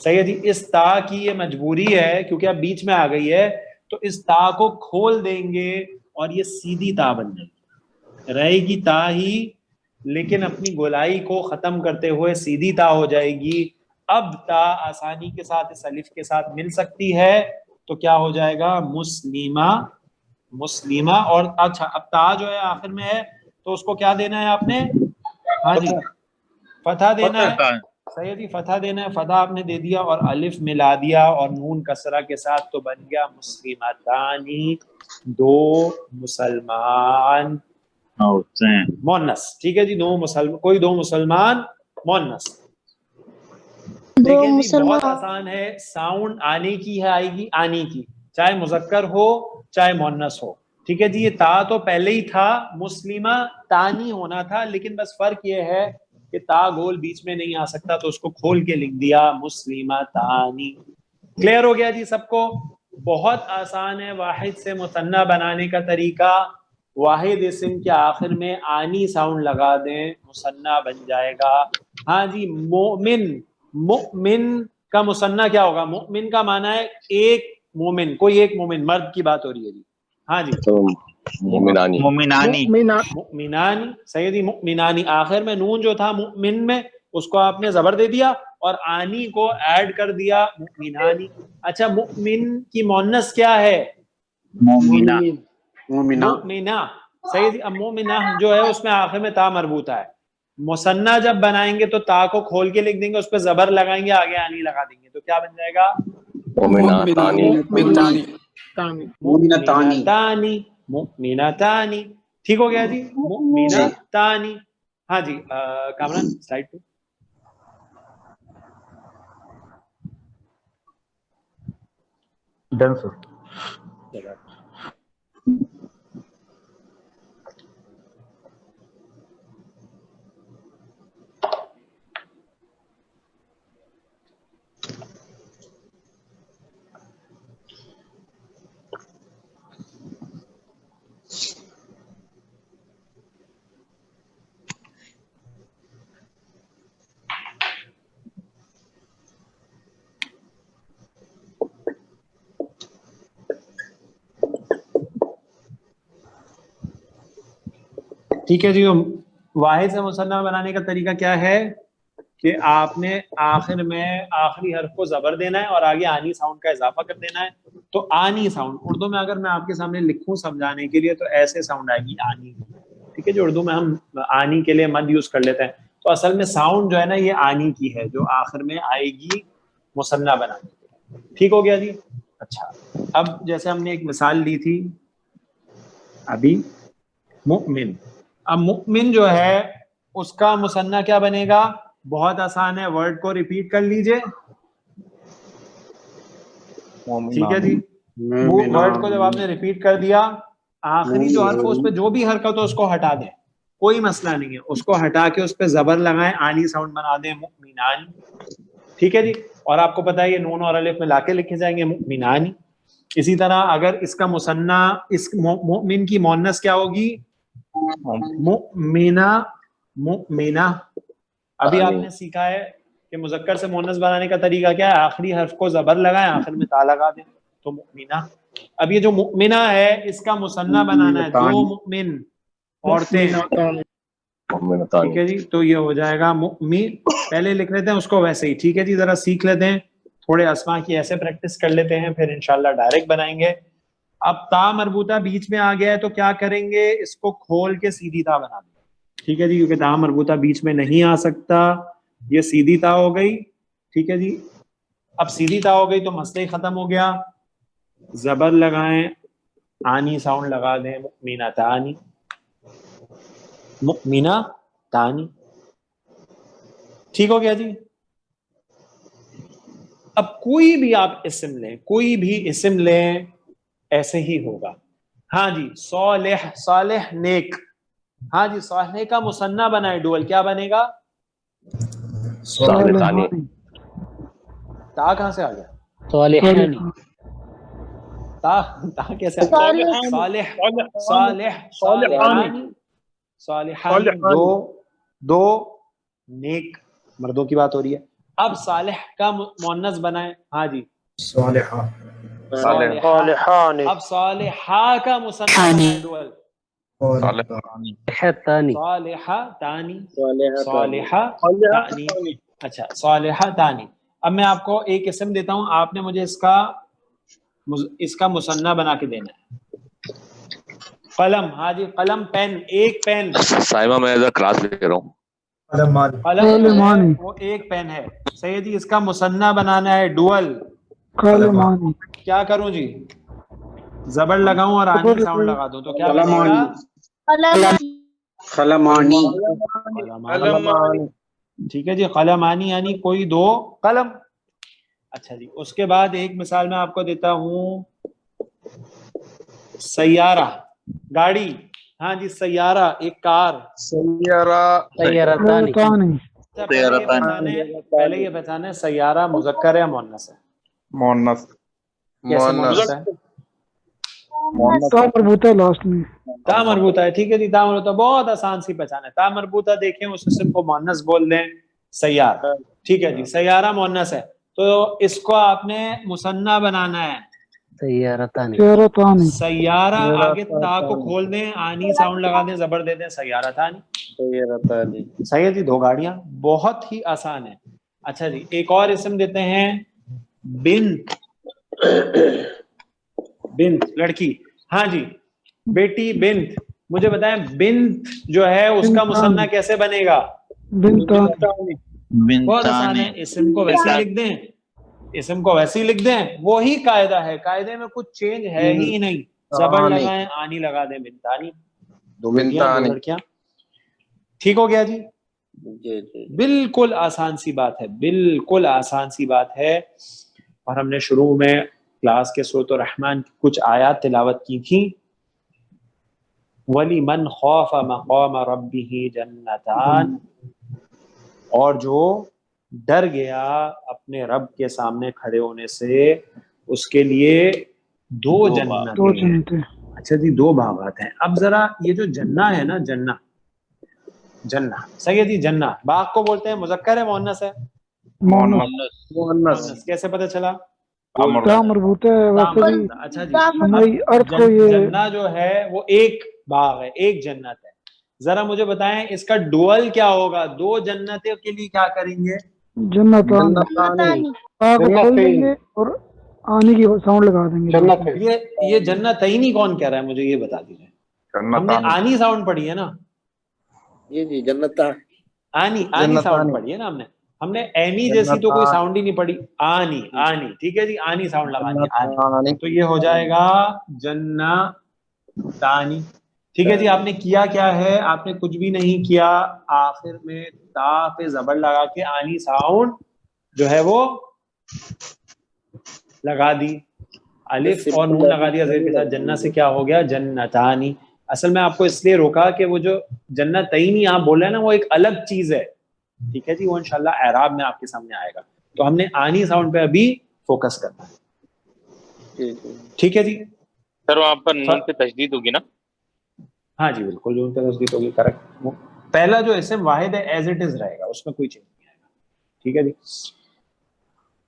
صحیح ہے جی. اس تا کی یہ مجبوری ہے کیونکہ اب بیچ میں آ گئی ہے, تو اس تا کو کھول دیں گے اور یہ سیدھی تا بن جائے گی, رہے گی تا ہی لیکن اپنی گولائی کو ختم کرتے ہوئے سیدھی تا ہو جائے گی. اب تا آسانی کے ساتھ اس الف کے ساتھ مل سکتی ہے تو کیا ہو جائے گا؟ مسلمہ. مسلمہ. اور اچھا اب تا جو ہے آخر میں ہے تو اس کو کیا دینا ہے آپ نے؟ ہاں جی فتح دینا ہے. صحیح ہے جی, فتح دینا ہے. فتح آپ نے دے دیا اور الف ملا دیا اور نون کسرہ کے ساتھ, تو بن گیا مسلمتانی, دو مسلمان. مونس. ٹھیک ہے جی, کوئی دو مسلمان مونس. دیکھیں جی بہت آسان ہے, ساؤنڈ آنے کی ہے, آئے گی آنی کی, چاہے مذکر ہو چاہے مونس ہو. ٹھیک ہے جی, یہ تا تو پہلے ہی تھا, مسلمہ تانی ہونا تھا, لیکن بس فرق یہ ہے کہ تا گول بیچ میں نہیں آ سکتا تو اس کو کھول کے لکھ دیا مسلمہ تانی. کلیئر ہو گیا جی سب کو؟ بہت آسان ہے. واحد سے مثنیٰ بنانے کا طریقہ, واحد اسم کے آخر میں آنی ساؤنڈ لگا دیں, مثنیٰ بن جائے گا. ہاں جی, مومن, مؤمن کا مثنیٰ کیا ہوگا؟ مؤمن کا معنی ہے ایک مومن, کوئی ایک مومن, مرد کی بات ہو رہی ہے جی. ہاں جی, مومنانی. مؤمنانی. صحیح جی, مؤمنانی. آخر میں نون جو تھا مؤمن میں, اس کو آپ نے زبر دے دیا اور آنی کو ایڈ کر دیا, مؤمنانی. اچھا, مؤمن کی مونس کیا ہے؟ مؤمنہ. صحیح جی. اب مؤمنہ جو ہے اس میں آخر میں تا مربوطہ ہے. مثنیٰ جب بنائیں گے تو تا کو کھول کے لکھ دیں گے, اس پہ زبر لگائیں گے, آگے آنی لگا دیں گے, تو کیا بن جائے گا؟ مومناتانی. مؤمنتانی. مؤمنتانی. ٹھیک ہو گیا جی, مؤمنتانی. ہاں جی, کامران سلائڈ پہ. ڈن سر. ٹھیک ہے جی, واحد سے مثنیٰ بنانے کا طریقہ کیا ہے کہ آپ نے آخر میں آخری حرف کو زبر دینا ہے اور آگے آنی ساؤنڈ کا اضافہ کر دینا ہے. تو آنی ساؤنڈ اردو میں اگر میں آپ کے سامنے لکھوں سمجھانے کے لیے تو ایسے ساؤنڈ آئے گی, آنی. ٹھیک ہے جی, اردو میں ہم آنی کے لیے مد یوز کر لیتے ہیں, تو اصل میں ساؤنڈ جو ہے نا یہ آنی کی ہے, جو آخر میں آئے گی مثنیٰ بنانے کے لیے. ٹھیک ہو گیا جی. اچھا, اب جیسے ہم نے ایک مثال لی تھی ابھی, مؤمن. اب مؤمن جو ہے اس کا مثنیٰ کیا بنے گا؟ بہت آسان ہے, ورڈ کو ریپیٹ کر لیجئے. ٹھیک ہے جی, ورڈ کو جب آپ نے ریپیٹ کر دیا, آخری جو حرف اس پہ جو بھی حرکت ہو اس کو ہٹا دیں, کوئی مسئلہ نہیں ہے, اس کو ہٹا کے اس پہ زبر لگائیں, آنی ساؤنڈ بنا دیں, مؤمنان. ٹھیک ہے جی, اور آپ کو پتا ہے یہ نون اور الف میں لا کے لکھے جائیں گے, مؤمنان. اسی طرح اگر اس کا مثنیٰ, اس مؤمن کی مؤنث کیا ہوگی؟ مؤمنہ. مؤمنہ. ابھی آپ نے سیکھا ہے کہ مذکر سے مؤنث بنانے کا طریقہ کیا ہے؟ آخری حرف کو زبر لگائیں, آخر میں تا لگا دیں, تو مؤمنہ. اب یہ جو مؤمنہ ہے اس کا مثنیٰ بنانا ہے, دو مؤمن عورتیں. ٹھیک ہے جی, تو یہ ہو جائے گا مؤمن. پہلے لکھ لیتے ہیں اس کو ویسے ہی. ٹھیک ہے جی, ذرا سیکھ لیتے ہیں, تھوڑے اسماء کی ایسے پریکٹس کر لیتے ہیں, پھر انشاءاللہ ڈائریکٹ بنائیں گے. اب تا مربوطہ بیچ میں آ گیا ہے تو کیا کریں گے؟ اس کو کھول کے سیدھی تا بنا دیں. ٹھیک ہے جی, کیونکہ تا مربوطہ بیچ میں نہیں آ سکتا, یہ سیدھی تا ہو گئی. ٹھیک ہے جی, اب سیدھی تا ہو گئی تو مسئلہ ہی ختم ہو گیا. زبر لگائیں, آنی ساؤنڈ لگا دیں, مؤمنہ تانی. مؤمنہ تانی. ٹھیک ہو گیا جی. اب کوئی بھی آپ اسم لیں, کوئی بھی اسم لیں, ایسے ہی ہوگا. ہاں جی, صالح. صالح نیک. ہاں جی, صالح کا مثنیٰ بنائے ڈوئل, کیا بنے گا؟ صالحانی. تا کہاں سے آ گیا؟ صالحانی. تا کیسے آ گیا؟ صالح. صالح. صالحانی. صالحانی. دو نیک مردوں کی بات ہو رہی ہے. اب صالح کا مؤنث بنائیں. ہاں جی, صالحہ. اب صالحہ کا مثنیٰ بنائیں ڈوئل. صالحہ تانی. صالحہ تانی. صالحہ تانی. اچھا, صالحہ تانی. اب میں آپ کو ایک اسم دیتا ہوں, آپ نے مجھے اس کا مثنیٰ بنا کے دینا ہے. قلم. ہاں جی, قلم. پین. ایک پین. سائمہ میں ادھر کلاس لے رہا ہوں. قلم وہ ایک پین ہے. صحیح جی, اس کا مثنیٰ بنانا ہے ڈوئل. کیا کروں جی؟ زبر لگاؤں اور آنی ساؤنڈ لگا دوں تو کیا بنے گا؟ قلمانی قلمانی. ٹھیک ہے جی, قلمانی یعنی کوئی دو قلم. اچھا جی, اس کے بعد ایک مثال میں آپ کو دیتا ہوں, سیارہ گاڑی. ہاں جی, سیارہ ایک کار. سیارتان پہلے یہ پہچانے سیارہ مذکر ہے مؤنث ہے. مونس کیسے مؤنث ہے؟ تا مربوطہ ہے لاسٹ میں. تا مربوطہ ہے. ٹھیک ہے جی, تا مربوطہ بہت آسان سی پہچان ہے. تا مربوطہ دیکھیں اس اسم کو مؤنث بول دیں سیارہ. ٹھیک ہے جی, سیارہ مؤنث ہے تو اس کو آپ نے مثنیٰ بنانا ہے. سیارتان سیارہ آگے تا کو کھول دیں, آنی ساؤنڈ لگا دیں, زبر دے دیں, سیارتان. صحیح ہے جی, دو گاڑیاں. بہت ہی آسان ہے. اچھا جی, ایک اور اسم دیتے ہیں بنت. بنت لڑکی. ہاں جی, بیٹی بنت. مجھے بتائیں بنت جو ہے اس کا مثنیٰ کیسے بنے گا؟ بہت آسان ہے, اسم کو ویسے ہی لکھ دیں, اسم کو ویسے ہی لکھ دیں, وہی قاعدہ ہے, قاعدے میں کچھ چینج ہے ہی نہیں. زبر لگائیں, آنی لگا دیں, بنتانی. دو بیٹیاں, دو لڑکیاں. ٹھیک ہو گیا جی. بالکل آسان سی بات ہے, بالکل آسان سی بات ہے. اور ہم نے شروع میں کلاس کے سورۃ الرحمن کی کچھ آیات تلاوت کی تھیں. وَلِمَنْ خَافَ مَقَامَ رَبِّهِ جَنَّتَانِ, اور جو ڈر گیا اپنے رب کے سامنے کھڑے ہونے سے, اس کے لیے دو جنتیں. اچھا جی, دو باغات ہیں. اب ذرا یہ جو جنہ ہے نا, جنہ جنہ صحیح ہے جی. جنہ باغ کو بولتے ہیں, مذکر ہے مؤنث ہے؟ مؤنث. کیسے پتہ چلا؟ تا مربوطہ ہے ویسے بھی. اچھا جی, جنہ جو ہے وہ ایک باغ ہے, ایک جنت ہے. ذرا مجھے بتائیں اس کا ڈوئل کیا ہوگا؟ دو جنتوں کے لیے کیا کریں گے؟ جنتان تا کو کھول دیں گے اور آنے کی ساؤنڈ لگا دیں گے. یہ جنتین کون کہہ رہا ہے مجھے یہ بتا دیجیے. ہم نے آنی ساؤنڈ پڑھی ہے نا. جی جنتان. آنی ساؤنڈ پڑھی ہے نا ہم نے اینی جیسی تو کوئی ساؤنڈ ہی نہیں پڑھی. آنی آنی. ٹھیک ہے جی, آنی ساؤنڈ لگانی ہے, آنی. تو یہ ہو جائے گا جنتانی. ٹھیک ہے جی. آپ نے کیا کیا ہے؟ آپ نے کچھ بھی نہیں کیا, آخر میں تا پہ زبر لگا کے آنی ساؤنڈ جو ہے وہ لگا دی, الف اور نون لگا دیا زیر کے ساتھ. جنت سے کیا ہو گیا؟ جنتانی. اصل میں آپ کو اس لیے روکا کہ وہ جو جنتین آپ بول رہے ہیں نا, وہ ایک الگ چیز ہے. ٹھیک ہے جی, وہ انشاءاللہ اعراب میں آپ کے سامنے آئے گا. تو ہم نے آنی ساؤنڈ پہ ابھی فوکس کرنا ہے. ٹھیک ہے جی. سر وہاں پر نون پہ تشدید ہوگی نا؟ ہاں جی بالکل, نون پہ تشدید ہوگی, کریکٹ. پہلا جو اسم واحد ہے ایز اٹ از رہے گا, اس میں کوئی چینج نہیں آئے گا. ٹھیک ہے جی.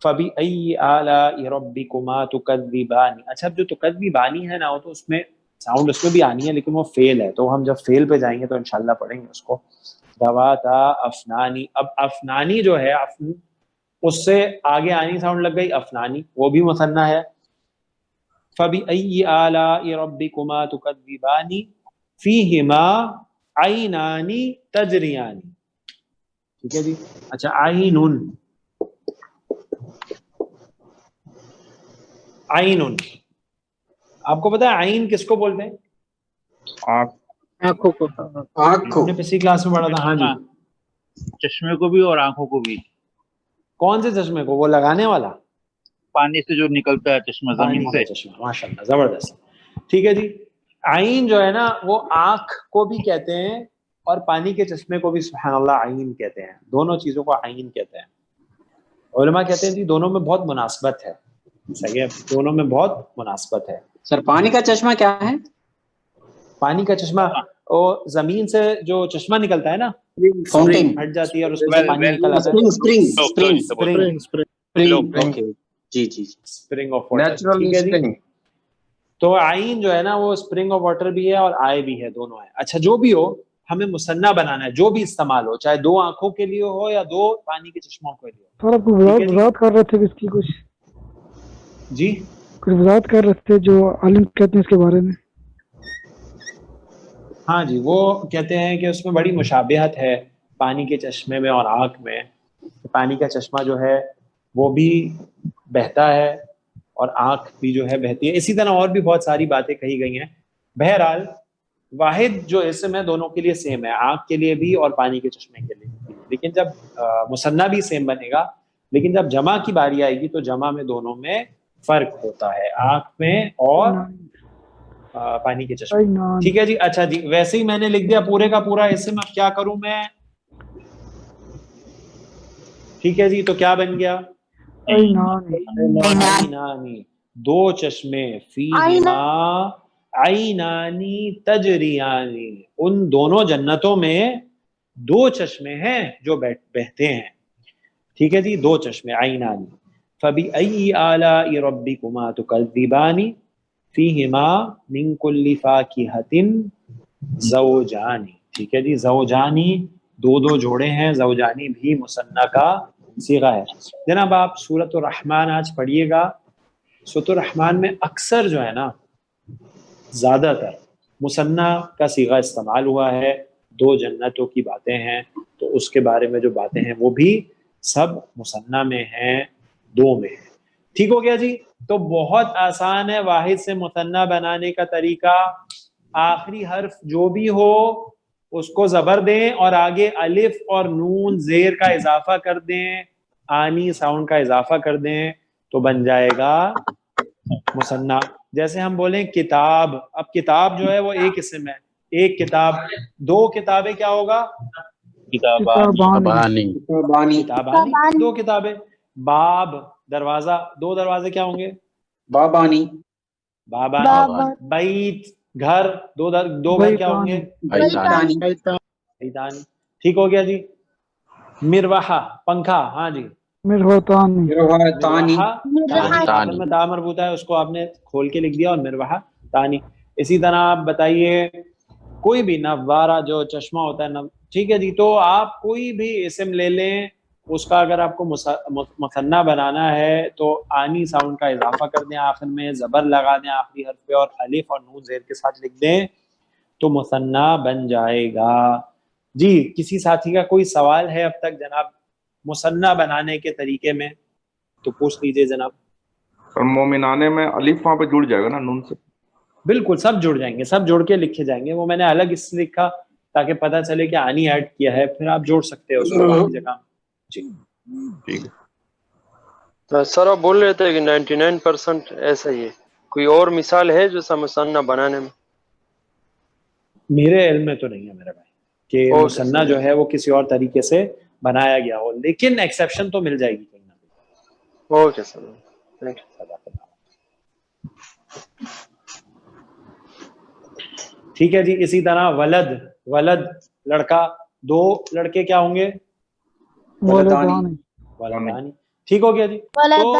فَبِأَيِّ آلَاءِ رَبِّكُمَا تُكَذِّبَانِ. اچھا, جو تُكَذِّبَانِ ہے نا, وہ تو اس میں ساؤنڈ اس میں بھی آنی ہے, لیکن وہ فیل ہے. تو ہم جب فیل پہ جائیں گے تو انشاءاللہ پڑھیں گے اس کو. ذواتا افنانی. اب افنانی جو ہے, اس سے آگے آنی ساؤنڈ لگ گئی, افنانی, وہ بھی مثنیٰ ہے. فَبِأَيِّ آلَاءِ رَبِّكُمَا تُكَذِّبَانِ فِيهِمَا عَيْنَانِ تَجْرِيَانِ. ٹھیک ہے جی. اچھا, عَيْنٌ. عَيْنٌ, آپ کو پتا ہے عین کس کو بولتے ہیں؟ آنکھوں کو. ہم نے پچھلی کلاس میں پڑھا تھا. ہاں جی, چشمے کو بھی اور آنکھوں کو بھی. کون سے چشمے کو؟ وہ لگانے والا, پانی سے جو نکلتا ہے چشمہ, زمین سے. چشمہ, ماشاءاللہ, زبردست. ٹھیک ہے جی. عین جو ہے نا, وہ آنکھ کو بھی کہتے ہیں اور پانی کے چشمے کو بھی سبحان اللہ عین کہتے ہیں. دونوں چیزوں کو عین کہتے ہیں. علماء کہتے ہیں جی دونوں میں بہت مناسبت ہے. صحیح ہے, دونوں میں بہت مناسبت ہے. سر پانی کا چشمہ کیا ہے؟ پانی کا چشمہ وہ زمین سے جو چشمہ نکلتا ہے نا, فاؤنٹین ہٹ جاتی ہے اور اس میں سے پانی نکل آتا ہے. جی جی اسپرنگ آف واٹر. تو عین جو ہے نا, وہ اسپرنگ آف واٹر بھی ہے اور آئے بھی ہے, دونوں ہیں. اچھا, جو بھی ہو, ہمیں مثنیٰ بنانا ہے, جو بھی استعمال ہو, چاہے دو آنکھوں کے لیے ہو یا دو پانی کے چشموں کے لیے ہو. سر آپ کو وضاحت کر رہے تھے اس کی کچھ جی کچھ وضاحت کر رہے تھے جو عالم کہتے ہیں اس کے بارے میں. ہاں جی, وہ کہتے ہیں کہ اس میں بڑی مشابہت ہے پانی کے چشمے میں اور آنکھ میں. پانی کا چشمہ جو ہے وہ بھی بہتا ہے اور آنکھ بھی جو ہے بہتی ہے. اسی طرح اور بھی بہت ساری باتیں کہی گئی ہیں. بہرحال واحد جو اسم ہے دونوں کے لیے سیم ہے, آنکھ کے لیے بھی اور پانی کے چشمے کے لیے بھی, لیکن جب مثنیٰ بھی سیم بنے گا, لیکن جب جمع کی باری آئے گی تو جمع میں دونوں میں فرق ہوتا ہے, آنکھ میں اور پانی کے چشمے. ٹھیک ہے جی. اچھا جی, ویسے ہی میں نے لکھ دیا پورے کا پورا اسم. اب کیا کروں میں؟ ٹھیک ہے جی, تو کیا بن گیا؟ عینانی, دو چشمے, فیہما عینانی تجریانی, ان دونوں جنتوں میں دو چشمے ہیں جو بہتے ہیں. ٹھیک ہے جی, دو چشمے عینانی. فبأی آلاء ربکما تکذبان فیہما من کل فاکہۃ زوجانی. ٹھیک ہے جی, زوجانی دو دو جوڑے ہیں, زوجانی بھی مثنیٰ کا صیغہ ہے. جناب آپ سورۃ الرحمن آج پڑھیے گا. سورۃ الرحمن میں اکثر جو ہے نا, زیادہ تر مثنیٰ کا صیغہ استعمال ہوا ہے. دو جنتوں کی باتیں ہیں تو اس کے بارے میں جو باتیں ہیں وہ بھی سب مثنیٰ میں ہیں, دو میں ہیں. ٹھیک ہو گیا جی. تو بہت آسان ہے واحد سے مثنیٰ بنانے کا طریقہ. آخری حرف جو بھی ہو اس کو زبر دیں اور آگے الف اور نون زیر کا اضافہ کر دیں, آنی ساؤنڈ کا اضافہ کر دیں تو بن جائے گا مثنیٰ. جیسے ہم بولیں کتاب, اب کتاب جو ہے وہ ایک اسم ہے, ایک کتاب. دو کتابیں کیا ہوگا؟ کتابانی. کتابانی, دو کتابیں. باب دروازہ, دو دروازے کیا ہوں گے؟ بابانی. بابانی. بیت گھر, دو گھر کیا ہوں گے؟ بیتانی. بیتانی. ٹھیک ہو گیا جی. مروحہ پنکھا, ہاں جی, مروحتانی. میں تا مربوطہ ہے اس کو آپ نے کھول کے لکھ دیا, اور مروحہ تانی. اسی طرح آپ بتائیے کوئی بھی نوارہ جو چشمہ ہوتا ہے, ٹھیک ہے جی. تو آپ کوئی بھی اسم لے لیں, اس کا اگر آپ کو مثنیٰ بنانا ہے تو آنی ساؤنڈ کا اضافہ کر دیں, آخر میں زبر لگا دیں آخری حرف پہ, اور الف اور نون زیر کے ساتھ لکھ دیں تو مثنیٰ بن جائے گا. جی, کسی ساتھی کا کوئی سوال ہے اب تک جناب مثنیٰ بنانے کے طریقے میں تو پوچھ لیجئے جناب. مومنانے میں الف وہاں پہ جڑ جائے گا نا نون سے؟ بالکل سب جڑ جائیں گے, سب جوڑ کے لکھے جائیں گے. وہ میں نے الگ اس سے لکھا تاکہ پتہ چلے کہ آنی ایڈ کیا ہے, پھر آپ جوڑ سکتے ہیں اس کو باقی جگہ. جی ٹھیک ہے. سر آپ بول رہے تھے کہ 99% ایسا ہی ہے, کوئی اور مثال ہے جو مثنیٰ بنانے میں؟ میرے علم میں تو نہیں ہے میرا بھائی کہ مثنیٰ جو ہے وہ کسی اور طریقے سے بنایا گیا ہو, لیکن ایکسیپشن تو مل جائے گی کہیں نہ کہیں. Okay sir, thank you. ٹھیک ہے جی. اسی طرح ولد, ولد لڑکا, دو لڑکے کیا ہوں گے؟ ولدانی. ٹھیک ہو گیا جی. تو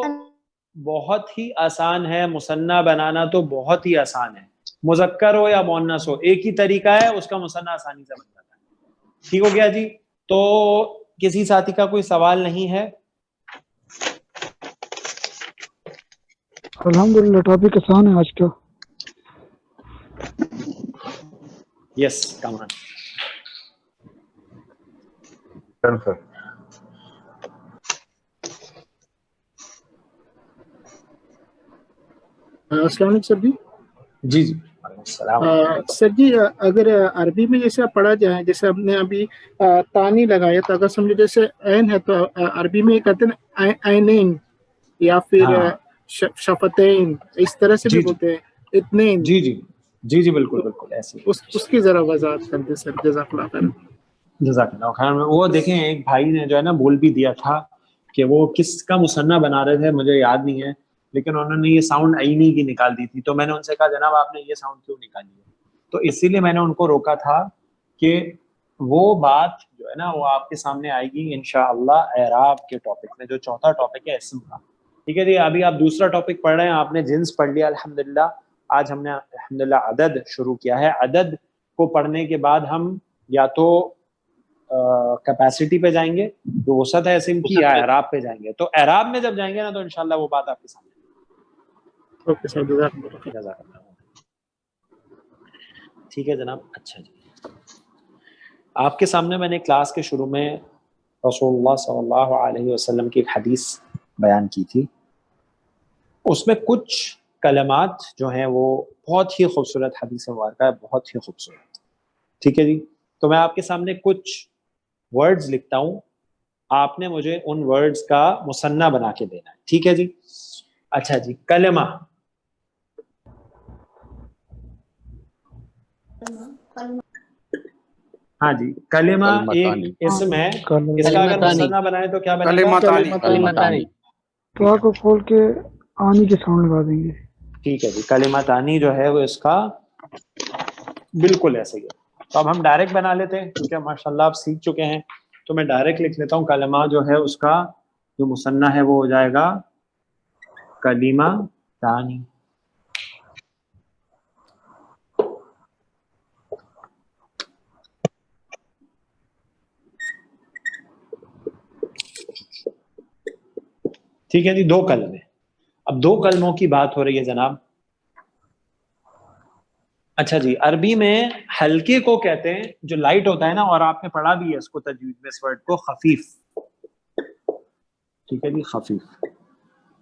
بہت ہی آسان ہے مثنیٰ بنانا, تو بہت ہی آسان ہے. مذکر ہو یا مؤنث ہو ایک ہی طریقہ ہے, اس کا مثنیٰ آسانی سے بن جاتا ہے. ٹھیک ہو گیا جی. تو کسی ساتھی کا کوئی سوال نہیں ہے؟ الحمدللہ ٹاپک آسان ہے آج کا. یس کمان. سر السلام علیکم سر جی. جی جی السلام. سر جی اگر عربی میں جیسے پڑھا جائے, جیسے ہم نے ابھی تانی لگایا تو اگر سمجھو جیسے عین ہے تو عربی میں کہتے ہیں عینین یا پھر شفتین, اس طرح سے بھی بولتے ہیں اتنین. جی جی جی جی بالکل بالکل ایسے. اس کی ذرا وضاحت کر دیں سر, جزاک اللہ خیر. جزاک اللہ خیر. وہ دیکھیں ایک بھائی نے جو ہے نا بول بھی دیا تھا کہ وہ کس کا مثنیٰ بنا رہے تھے, مجھے یاد نہیں ہے, لیکن انہوں نے یہ ساؤنڈ عینی کی نکال دی تھی. تو میں نے ان سے کہا جناب آپ نے یہ ساؤنڈ کیوں نکالی ہے؟ تو اسی لیے میں نے ان کو روکا تھا کہ وہ بات جو ہے نا وہ آپ کے سامنے آئے گی انشاءاللہ اعراب کے ٹاپک میں, جو چوتھا ٹاپک ہے اسم کا. ٹھیک ہے جی. ابھی آپ دوسرا ٹاپک پڑھ رہے ہیں, آپ نے جنس پڑھ لیا الحمدللہ. آج ہم نے الحمدللہ عدد شروع کیا ہے. عدد کو پڑھنے کے بعد ہم یا تو کیپیسٹی پہ جائیں گے جو وسعت ہے اسم کی, یا اعراب پہ جائیں گے. تو اعراب میں جب جائیں گے نا تو انشاءاللہ وہ بات آپ کے سامنے. اوکے سر, جزاک اللہ. ٹھیک ہے جناب. اچھا جی, آپ کے سامنے میں نے کلاس کے شروع میں رسول اللہ صلی اللہ علیہ وسلم کی ایک حدیث بیان کی تھی. اس میں کچھ کلمات جو ہیں وہ بہت ہی خوبصورت حدیث مبارکہ ہے، بہت ہی خوبصورت. ٹھیک ہے جی. تو میں آپ کے سامنے کچھ ورڈز لکھتا ہوں، آپ نے مجھے ان ورڈز کا مثنیٰ بنا کے دینا ہے. ٹھیک ہے جی. اچھا جی. کلمہ، ہاں جی کلمہ ایک اسم ہے، اس کا اگر مثنیٰ بنائے تو کیا بنے گا؟ کلمتانی. تو آپ کو کھول کے آنی کے ساؤنڈ لگا دیں گے. ٹھیک ہے جی. کلمتانی جو ہے وہ اس کا بالکل ایسے ہی ہے. تو اب ہم ڈائریکٹ بنا لیتے ہیں کیونکہ ماشاء اللہ آپ سیکھ چکے ہیں. تو میں ڈائریکٹ لکھ لیتا ہوں. کلمہ جو ہے اس کا جو مثنیٰ ہے وہ ہو جائے گا کلمہ تانی. ٹھیک ہے جی. دو کلمے. اب دو کلموں کی بات ہو رہی ہے جناب. اچھا جی. عربی میں ہلکے کو کہتے ہیں جو لائٹ ہوتا ہے نا، اور آپ نے پڑھا بھی ہے اس کو تجوید میں، اس ورڈ کو خفیف. ٹھیک ہے جی. خفیف.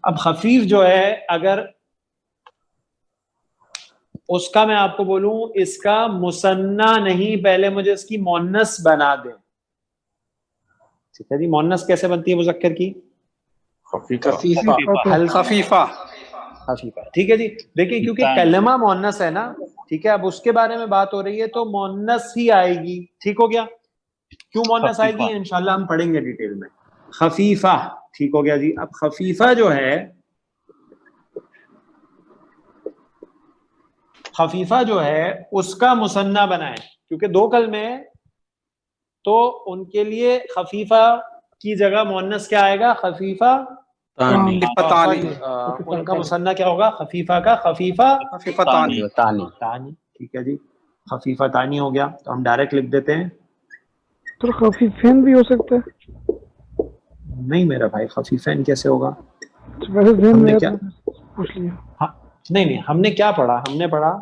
اب خفیف جو ہے اگر اس کا میں آپ کو بولوں اس کا مثنیٰ نہیں، پہلے مجھے اس کی مؤنث بنا دیں. ٹھیک ہے جی. مؤنث کیسے بنتی ہے مذکر کی؟ خفیفہ. خفیفہ. ٹھیک ہے جی. دیکھیں کیونکہ کلمہ مؤنث ہے نا، ٹھیک ہے، اب اس کے بارے میں بات ہو رہی ہے تو مؤنث ہی آئے گی. ٹھیک ہو گیا. کیوں مؤنث آئے گی انشاءاللہ ہم پڑھیں گے ڈیٹیل میں. خفیفہ. ٹھیک ہو گیا جی. اب خفیفہ جو ہے، خفیفہ جو ہے اس کا مثنیٰ بنائیں، کیونکہ دو کلمے ہیں تو ان کے لیے خفیفہ کی جگہ مؤنث کیا آئے گا؟ خفیفہ. ان کا مثنیٰ کیا ہوگا؟ خفیفہ کا خفیفہ تانی. ٹھیک ہے جی. خفیفہ تانی ہو گیا. تو ہم ڈائریکٹ لکھ دیتے ہیں. تو خفیفین بھی ہو سکتا ہے. نہیں میرا بھائی، خفیفین کیسے ہوگا؟ ویسے ذہن ہم نے میں کیا پوچھ لیا. ہاں نہیں ہم نے کیا پڑھا؟ ہم نے پڑھا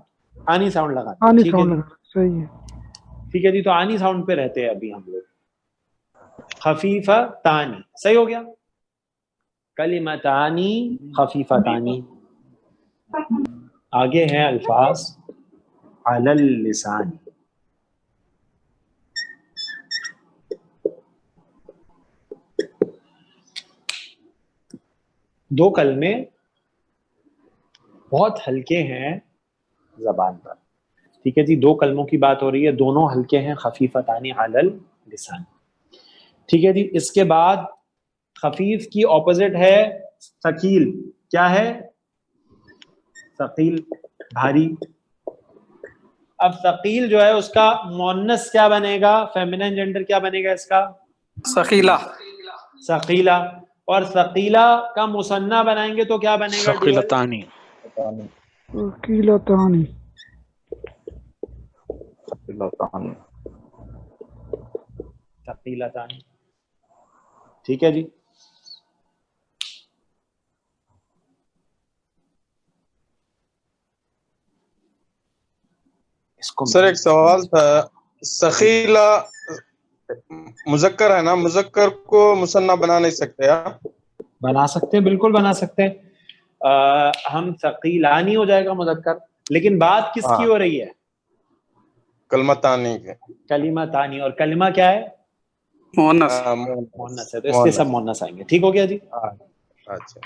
آنی ساؤنڈ لگا. آنی ٹھیک ہے ساؤنڈ جی. لگا. صحیح ہے. ٹھیک ہے جی. تو آنی ساؤنڈ پہ رہتے ہیں ابھی ہم لوگ. خفیفہ تانی صحیح ہو گیا. کلمتانی خفیفہ تانی. آگے ہیں الفاظ علی اللسان. دو کلمے بہت ہلکے ہیں زبان پر. ٹھیک ہے جی. دو کلموں کی بات ہو رہی ہے، دونوں ہلکے ہیں. خفیفتان علی اللسان. ٹھیک ہے جی. اس کے بعد خفیف کی اپوزٹ ہے ثقیل. کیا ہے؟ ثقیل، بھاری. اب ثقیل جو ہے اس کا مؤنث کیا بنے گا؟ فیمینن جینڈر کیا بنے گا اس کا؟ ثقیلہ. ثقیلہ. اور ثقیلہ کا مثنیٰ بنائیں گے تو کیا بنے گا؟ ثقیلتانی. ثقیلتانی. ثقیلتان. ٹھیک ہے جی. سر ایک سوال تھا، ثقیلہ مذکر ہے نا، مذکر کو مثنیٰ بنا نہیں سکتے آپ؟ بنا سکتے، بالکل بنا سکتے. ہم ثقیلانی ہو جائے گا مذکر، لیکن بات کس کی ہو رہی ہے؟ کلمتانی کے. کلمتانی. اور کلمہ کیا ہے؟ مؤنث ہے، تو اس کے سب مؤنث آئیں گے. ٹھیک ہو گیا جی. اچھا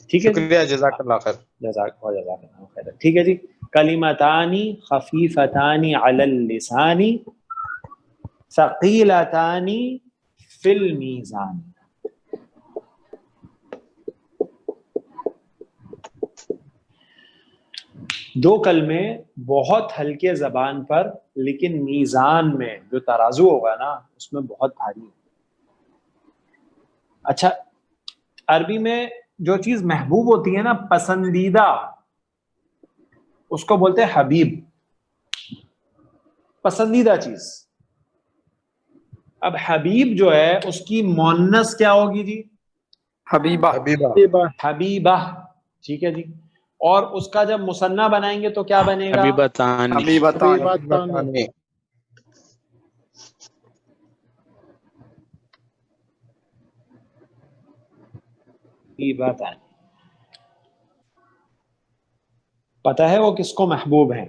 ٹھیک ہے جی. شکریہ، جزاک اللہ خیر. جزاک اللہ خیر. ٹھیک ہے جی. کلمتانی خفیفتانی علی اللسان ثقیلتانی فی المیزان. دو کلمے بہت ہلکے زبان پر، لیکن میزان میں جو ترازو ہوگا نا اس میں بہت بھاری. اچھا، عربی میں جو چیز محبوب ہوتی ہے نا، پسندیدہ، اس کو بولتے ہیں حبیب. پسندیدہ چیز. اب حبیب جو ہے اس کی مؤنث کیا ہوگی جی؟ حبیبہ. حبیبہ. ٹھیک ہے جی. اور اس کا جب مثنیٰ بنائیں گے تو کیا بنے گا؟ حبیبتانی. حبیبتانی. حبیبتانی. پتہ ہے وہ کس کو محبوب ہیں؟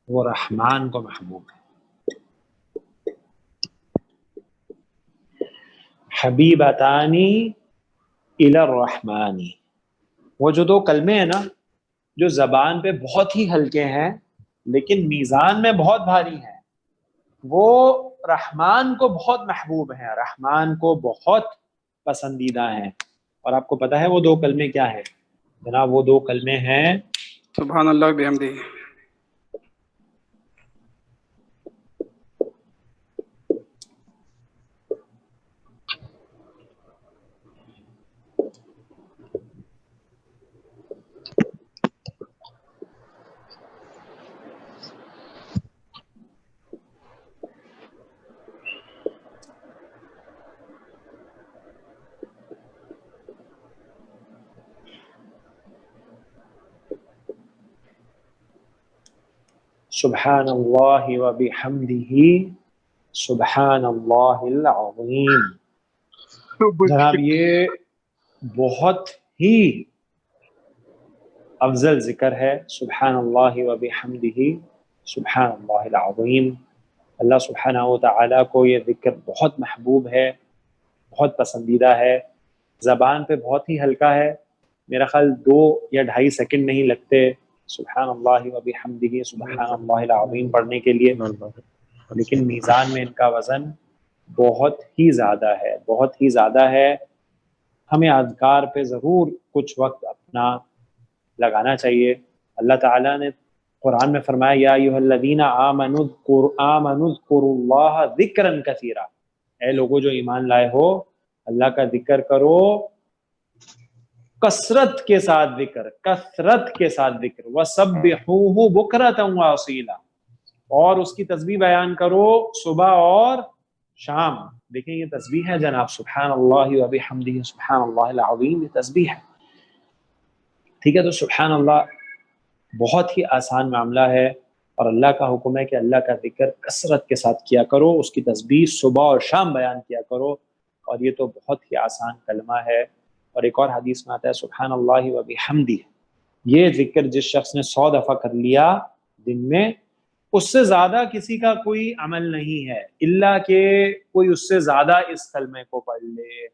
وہ رحمان کو محبوب ہے. حبیبتانی الی الرحمانی. وہ جو 2 کلمے ہیں نا جو زبان پہ بہت ہی ہلکے ہیں لیکن میزان میں بہت بھاری ہیں، وہ رحمان کو بہت محبوب ہیں، رحمان کو بہت پسندیدہ ہیں. اور آپ کو پتہ ہے وہ 2 کلمے کیا ہیں جناب؟ وہ 2 کلمے ہیں سبحان اللہ بحمدہ. سبحان اللہ و بحمدہ سبحان اللہ العظیم. جناب یہ بہت ہی افضل ذکر ہے، سبحان اللہ و بحمدہ سبحان اللہ العظیم. اللہ سبحانہ و تعالیٰ کو یہ ذکر بہت محبوب ہے، بہت پسندیدہ ہے، زبان پہ بہت ہی ہلکا ہے. میرا خیال 2 یا 2.5 سیکنڈ نہیں لگتے سبحان اللہ و بحمدہ سبحان اللہ العظیم پڑھنے کے لیے، لیکن میزان میں ان کا وزن بہت ہی زیادہ ہے، بہت ہی زیادہ ہے. ہمیں اذکار پہ ضرور کچھ وقت اپنا لگانا چاہیے. اللہ تعالیٰ نے قرآن میں فرمایا یا ایھا الذین آمنوا اذکروا اللہ ذکرا کثیرا. اے لوگو جو ایمان لائے ہو اللہ کا ذکر کرو، کثرت کے ساتھ ذکر، کثرت کے ساتھ ذکر. وَسَبِّحُوهُ بُكْرَةً وَأَصِيلًا. اور اس کی تسبیح بیان کرو صبح اور شام. دیکھیں یہ تسبیح ہے جناب، سبحان اللہ و بحمدہ سبحان اللہ العظیم، یہ تسبیح ہے. ٹھیک ہے، تو سبحان اللہ بہت ہی آسان معاملہ ہے، اور اللہ کا حکم ہے کہ اللہ کا ذکر کثرت کے ساتھ کیا کرو، اس کی تسبیح صبح اور شام بیان کیا کرو. اور یہ تو بہت ہی آسان کلمہ ہے. اور ایک اور حدیث میں آتا ہے سبحان اللہ و بحمدہ، یہ ذکر جس شخص نے 100 دفعہ کر لیا دن میں، اس سے زیادہ کسی کا کوئی عمل نہیں ہے الا کہ کوئی اس سے زیادہ اس کلمے کو پڑھ لے.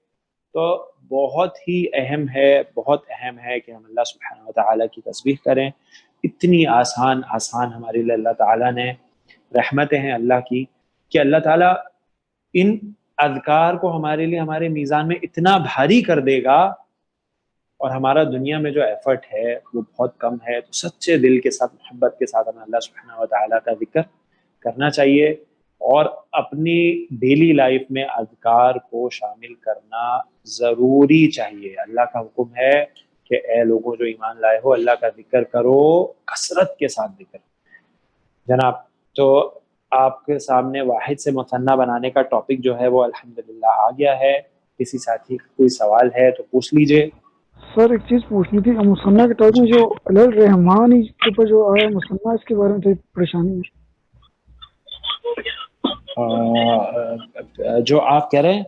تو بہت ہی اہم ہے، بہت اہم ہے کہ ہم اللہ سبحانہ و تعالیٰ کی تسبیح کریں. اتنی آسان ہمارے لیے اللہ تعالیٰ نے رحمتیں ہیں اللہ کی کہ اللہ تعالیٰ ان اذکار کو ہمارے لیے ہمارے میزان میں اتنا بھاری کر دے گا، اور ہمارا دنیا میں جو ایفرٹ ہے وہ بہت کم ہے. تو سچے دل کے ساتھ، محبت کے ساتھ ہمیں اللہ سبحانہ و تعالیٰ کا ذکر کرنا چاہیے، اور اپنی ڈیلی لائف میں اذکار کو شامل کرنا ضروری چاہیے. اللہ کا حکم ہے کہ اے لوگوں جو ایمان لائے ہو اللہ کا ذکر کرو، کثرت کے ساتھ ذکر. جناب تو آپ کے سامنے واحد سے مثنیٰ بنانے کا ٹاپک جو ہے وہ الحمدللہ آ گیا ہے. کسی ساتھی کا کوئی سوال ہے تو پوچھ لیجئے. سر ایک چیز پوچھنی تھی، مثنیٰ کے ٹاپک میں جو الرحمن کے اوپر جو آیا مثنیٰ، اس کے بارے میں تھوڑی پریشانی ہے. جو آپ کہہ رہے ہیں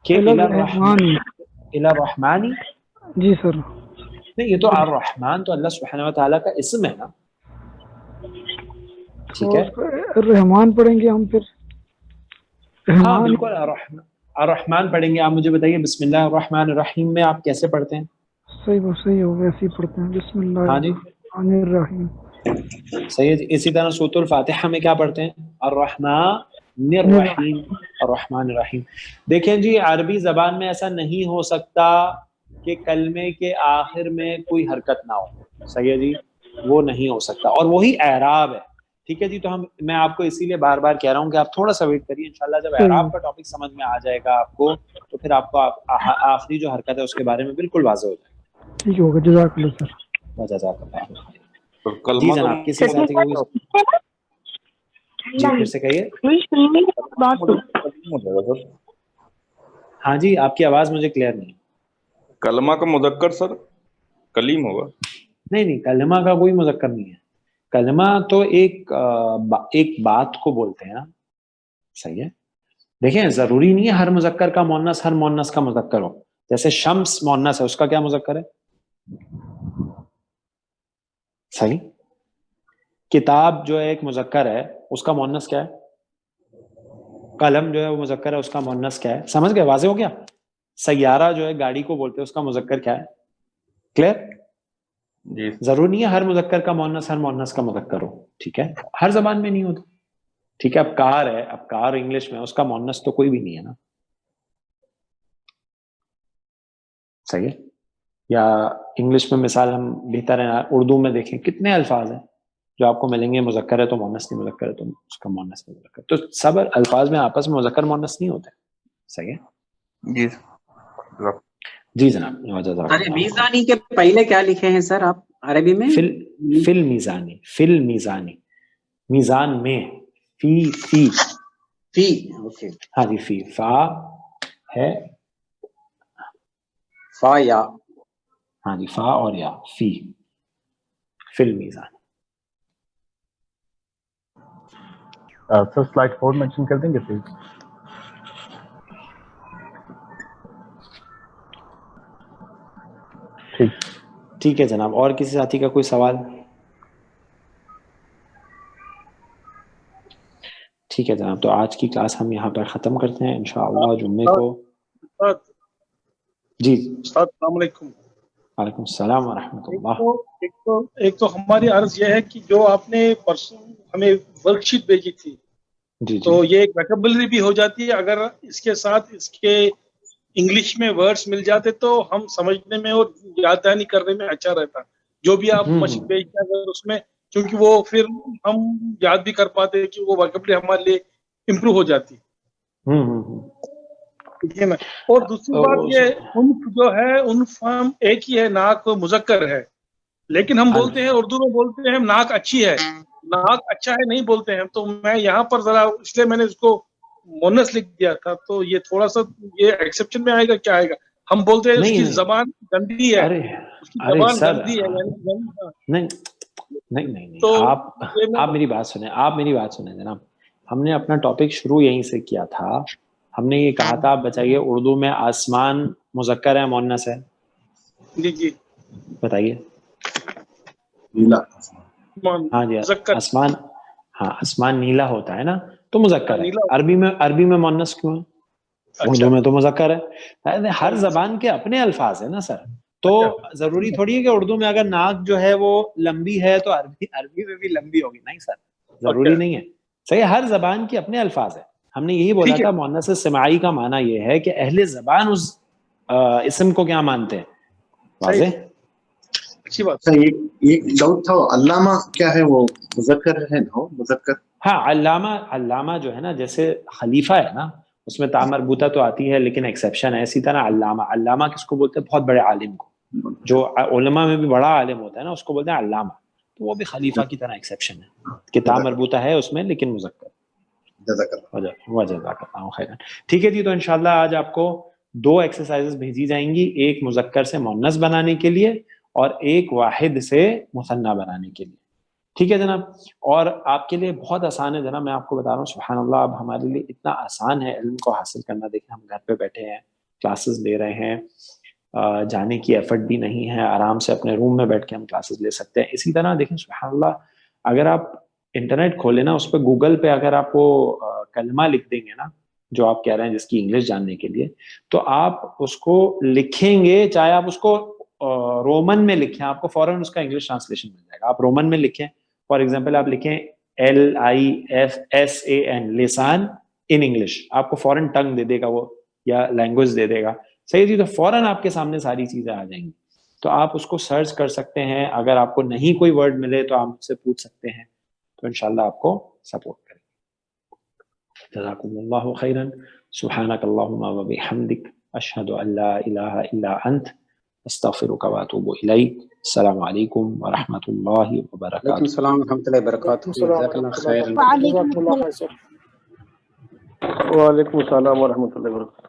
کہ الرحمانی، جی سر. نہیں، یہ تو الرحمن تو اللہ سبحانہ و تعالیٰ کا اسم ہے نا. ٹھیک ہے، الرحمن پڑھیں گے ہم پھر؟ ہاں بالکل الرحمن پڑھیں گے. آپ مجھے بتائیے بسم اللہ الرحمن الرحیم میں آپ کیسے پڑھتے ہیں؟ صحیح ہو ویسے ہی پڑھتے ہیں، بسم اللہ ہاں جی الرحمن الرحیم. صحیح ہے. اسی طرح سورۃ الفاتحہ میں کیا پڑھتے ہیں؟ الرحمن الرحیم، الرحمن الرحیم. دیکھیں جی، عربی زبان میں ایسا نہیں ہو سکتا کہ کلمے کے آخر میں کوئی حرکت نہ ہو. صحیح ہے جی، وہ نہیں ہو سکتا، اور وہی اعراب ہے. ٹھیک ہے جی، تو میں آپ کو اسی لیے بار بار کہہ رہا ہوں کہ آپ تھوڑا سا ویٹ کریے، انشاءاللہ جب اعراب کا ٹاپک سمجھ میں آ جائے گا آپ کو تو پھر آپ کو آخری جو حرکت ہے اس کے بارے میں بالکل واضح ہو جائے گا. ٹھیک ہوگا، جزاک اللہ سر. جزاک اللہ. کلمہ جی جناب، کسی ساتھی کو جی پھر سے کہیے. ہاں جی، آپ کی آواز مجھے کلیئر نہیں. کلمہ کا مذکر سر کلیم ہوگا؟ نہیں، کلمہ کا کوئی مذکر نہیں ہے. کلمہ تو ایک بات کو بولتے ہیں نا. صحیح ہے. دیکھیں ضروری نہیں ہے ہر مذکر کا مؤنث ہر مؤنث کا مذکر ہو. جیسے شمس مؤنث ہے، اس کا کیا مذکر ہے؟ صحیح. کتاب جو ہے ایک مذکر ہے, اس کا مؤنث کیا ہے؟ قلم جو ہے وہ مذکر ہے, اس کا مؤنث کیا ہے؟ سمجھ گئے؟ واضح ہو گیا. سیارہ جو ہے گاڑی کو بولتے ہیں, اس کا مذکر کیا ہے؟ کلیئر؟ جی ضروری نہیں ہے ہر مذکر کا مؤنث ہر مؤنث کا مذکر ہو, ٹھیک ہے, ہر زبان میں نہیں ہوتا, ٹھیک ہے. اب کار ہے, اب کار انگلش میں, اس کا مؤنث تو کوئی بھی نہیں ہے نا, صحیح ہے. یا انگلش میں مثال ہم بہتر ہے, اردو میں دیکھیں کتنے الفاظ ہیں جو آپ کو ملیں گے مذکر ہے تو مؤنث نہیں, مذکر ہے تو اس کا مؤنث نہیں مذکر, تو سب الفاظ میں آپس میں مذکر مؤنث نہیں ہوتے, صحیح ہے. جی جی جناب. ارے میزانی کے پہلے کیا لکھے ہیں سر آپ عربی میں؟ فل میزانی, فل میزانی, میزان میں, فی اوکے. ہاں جی, فی, فا ہے, فا یا, ہاں جی, فا اور یا, فی, فل میزان. سر سلائڈ 4 مینشن کر دیں گے پلیز. ٹھیک ہے جناب. اور کسی ساتھی کا کوئی سوال؟ ٹھیک ہے جناب, تو آج کی کلاس ہم یہاں پر ختم کرتے ہیں انشاءاللہ جمعے کو. جی السلام علیکم. وعلیکم السلام ورحمۃ اللہ. ایک تو ہماری عرض یہ ہے کہ جو آپ نے پرسوں ہمیں ورک شیٹ بھیجی تھی, جی تو یہ ایک ویکیبلری بھی ہو جاتی ہے, اگر اس کے ساتھ اس کے انگلش میں ورڈز مل جاتے تو ہم سمجھنے میں اور یاد دہانی کرنے میں اچھا رہتا. جو بھی آپ مشین بھیجتے ہیں اگر اس میں, کیونکہ وہ پھر ہم یاد بھی کر پاتے کہ وہ ویکیبلری ہمارے لیے امپروو ہو جاتی. ٹھیک ہے نا. اور دوسری بات یہ انف جو ہے, انف ہم ایک ہی ہے, ناک مذکر ہے, لیکن ہم بولتے ہیں اردو میں بولتے ہیں ناک اچھی ہے, ناک اچھا ہے نہیں بولتے ہیں. تو میں یہاں پر ذرا اس لیے میں نے اس کو مونس لکھ دیا تھا, تو یہ تھوڑا سا یہ ایکسیپشن میں آئے گا کیا آئے گا؟ ہم بولتے ہیں اس کی زبان گندی ہے, اس کی زبان گندی ہے, نہیں نہیں نہیں, آپ میری بات سنیں, آپ میری بات سنیں جناب. ہم نے اپنا ٹاپک شروع یہیں سے کیا تھا. ہم نے یہ کہا تھا, آپ بتائیے اردو میں آسمان مذکر ہے مؤنث ہے؟ جی جی بتائیے. نیلا. ہاں جی, آسمان, ہاں آسمان نیلا ہوتا ہے نا, تو مذکر ہے. عربی میں مؤنث کیوں ہے؟ اردو میں تو مذکر ہے. ہر زبان کے اپنے الفاظ ہیں نا سر, تو ضروری تھوڑی ہے کہ اردو میں اگر ناک جو ہے وہ لمبی ہے تو عربی میں بھی لمبی ہوگی, نہیں سر, ضروری نہیں ہے. صحیح, ہر زبان کے اپنے الفاظ ہیں. ہم نے یہی بولا تھا مؤنث سماعی کا معنی یہ ہے کہ اہل زبان اس اسم کو کیا مانتے ہیں. واضح, اچھی بات. ایک ڈاؤٹ تھا, علامہ کیا ہے, وہ مذکر ہے نا؟ مذکر. ہاں, علامہ جو ہے نا, جیسے خلیفہ ہے نا, اس میں تا مربوطہ تو آتی ہے لیکن ایکسیپشن ہے. اسی طرح علامہ کس کو بولتے ہیں؟ بہت بڑے عالم کو, جو علماء میں بھی بڑا عالم ہوتا ہے نا, اس کو بولتے ہیں علامہ. تو وہ بھی خلیفہ کی طرح ایکسیپشن ہے کہ تا مربوطہ ہے اس میں لیکن مذکر. جزاک اللہ خیرا. ٹھیک ہے جی, تو انشاءاللہ آج آپ کو 2 ایکسرسائزز بھیجی جائیں گی, ایک مذکر سے مؤنث بنانے کے لیے اور ایک واحد سے مثنیٰ بنانے کے لیے. ٹھیک ہے جناب. اور آپ کے لیے بہت آسان ہے جناب, میں آپ کو بتا رہا ہوں, سبحان اللہ, اب ہمارے لیے اتنا آسان ہے علم کو حاصل کرنا. دیکھیں ہم گھر پہ بیٹھے ہیں, کلاسز لے رہے ہیں, جانے کی ایفرٹ بھی نہیں ہے, آرام سے اپنے روم میں بیٹھ کے ہم کلاسز لے سکتے ہیں. اسی طرح دیکھیں سبحان اللہ, اگر آپ انٹرنیٹ کھولیں نا, اس پہ گوگل پہ اگر آپ کو کلمہ لکھ دیں گے نا جو آپ کہہ رہے ہیں جس کی انگلش جاننے کے لیے, تو آپ اس کو لکھیں گے, چاہے آپ اس کو رومن میں لکھیں, آپ کو فوراً اس کا انگلش ٹرانسلیشن مل جائے گا. آپ رومن میں لکھیں, فار ایگزامپل آپ لکھیں LIFSAN, لسان ان انگلش, آپ کو فوراً ٹنگ دے دے گا وہ, یا لینگویج دے دے گا. صحیح جی, تو فوراً آپ کے سامنے ساری چیزیں آ جائیں گی. تو آپ اس کو سرچ کر سکتے ہیں. اگر آپ کو نہیں کوئی ورڈ ملے تو آپ مجھ سے پوچھ سکتے ہیں, تو انشاءاللہ آپ کو سپورٹ کریں. جزاکم اللہ خیرا. سبحانک اللہم و بحمدک, اشہد ان لا الہ الا انت, استغفرک و اتوب الیک. السلام علیکم ورحمۃ اللہ وبرکاتہ. وعلیکم السلام ورحمۃ اللہ وبرکاتہ. جزاک اللہ خیر. وعلیکم السلام ورحمۃ اللہ وبرکاتہ.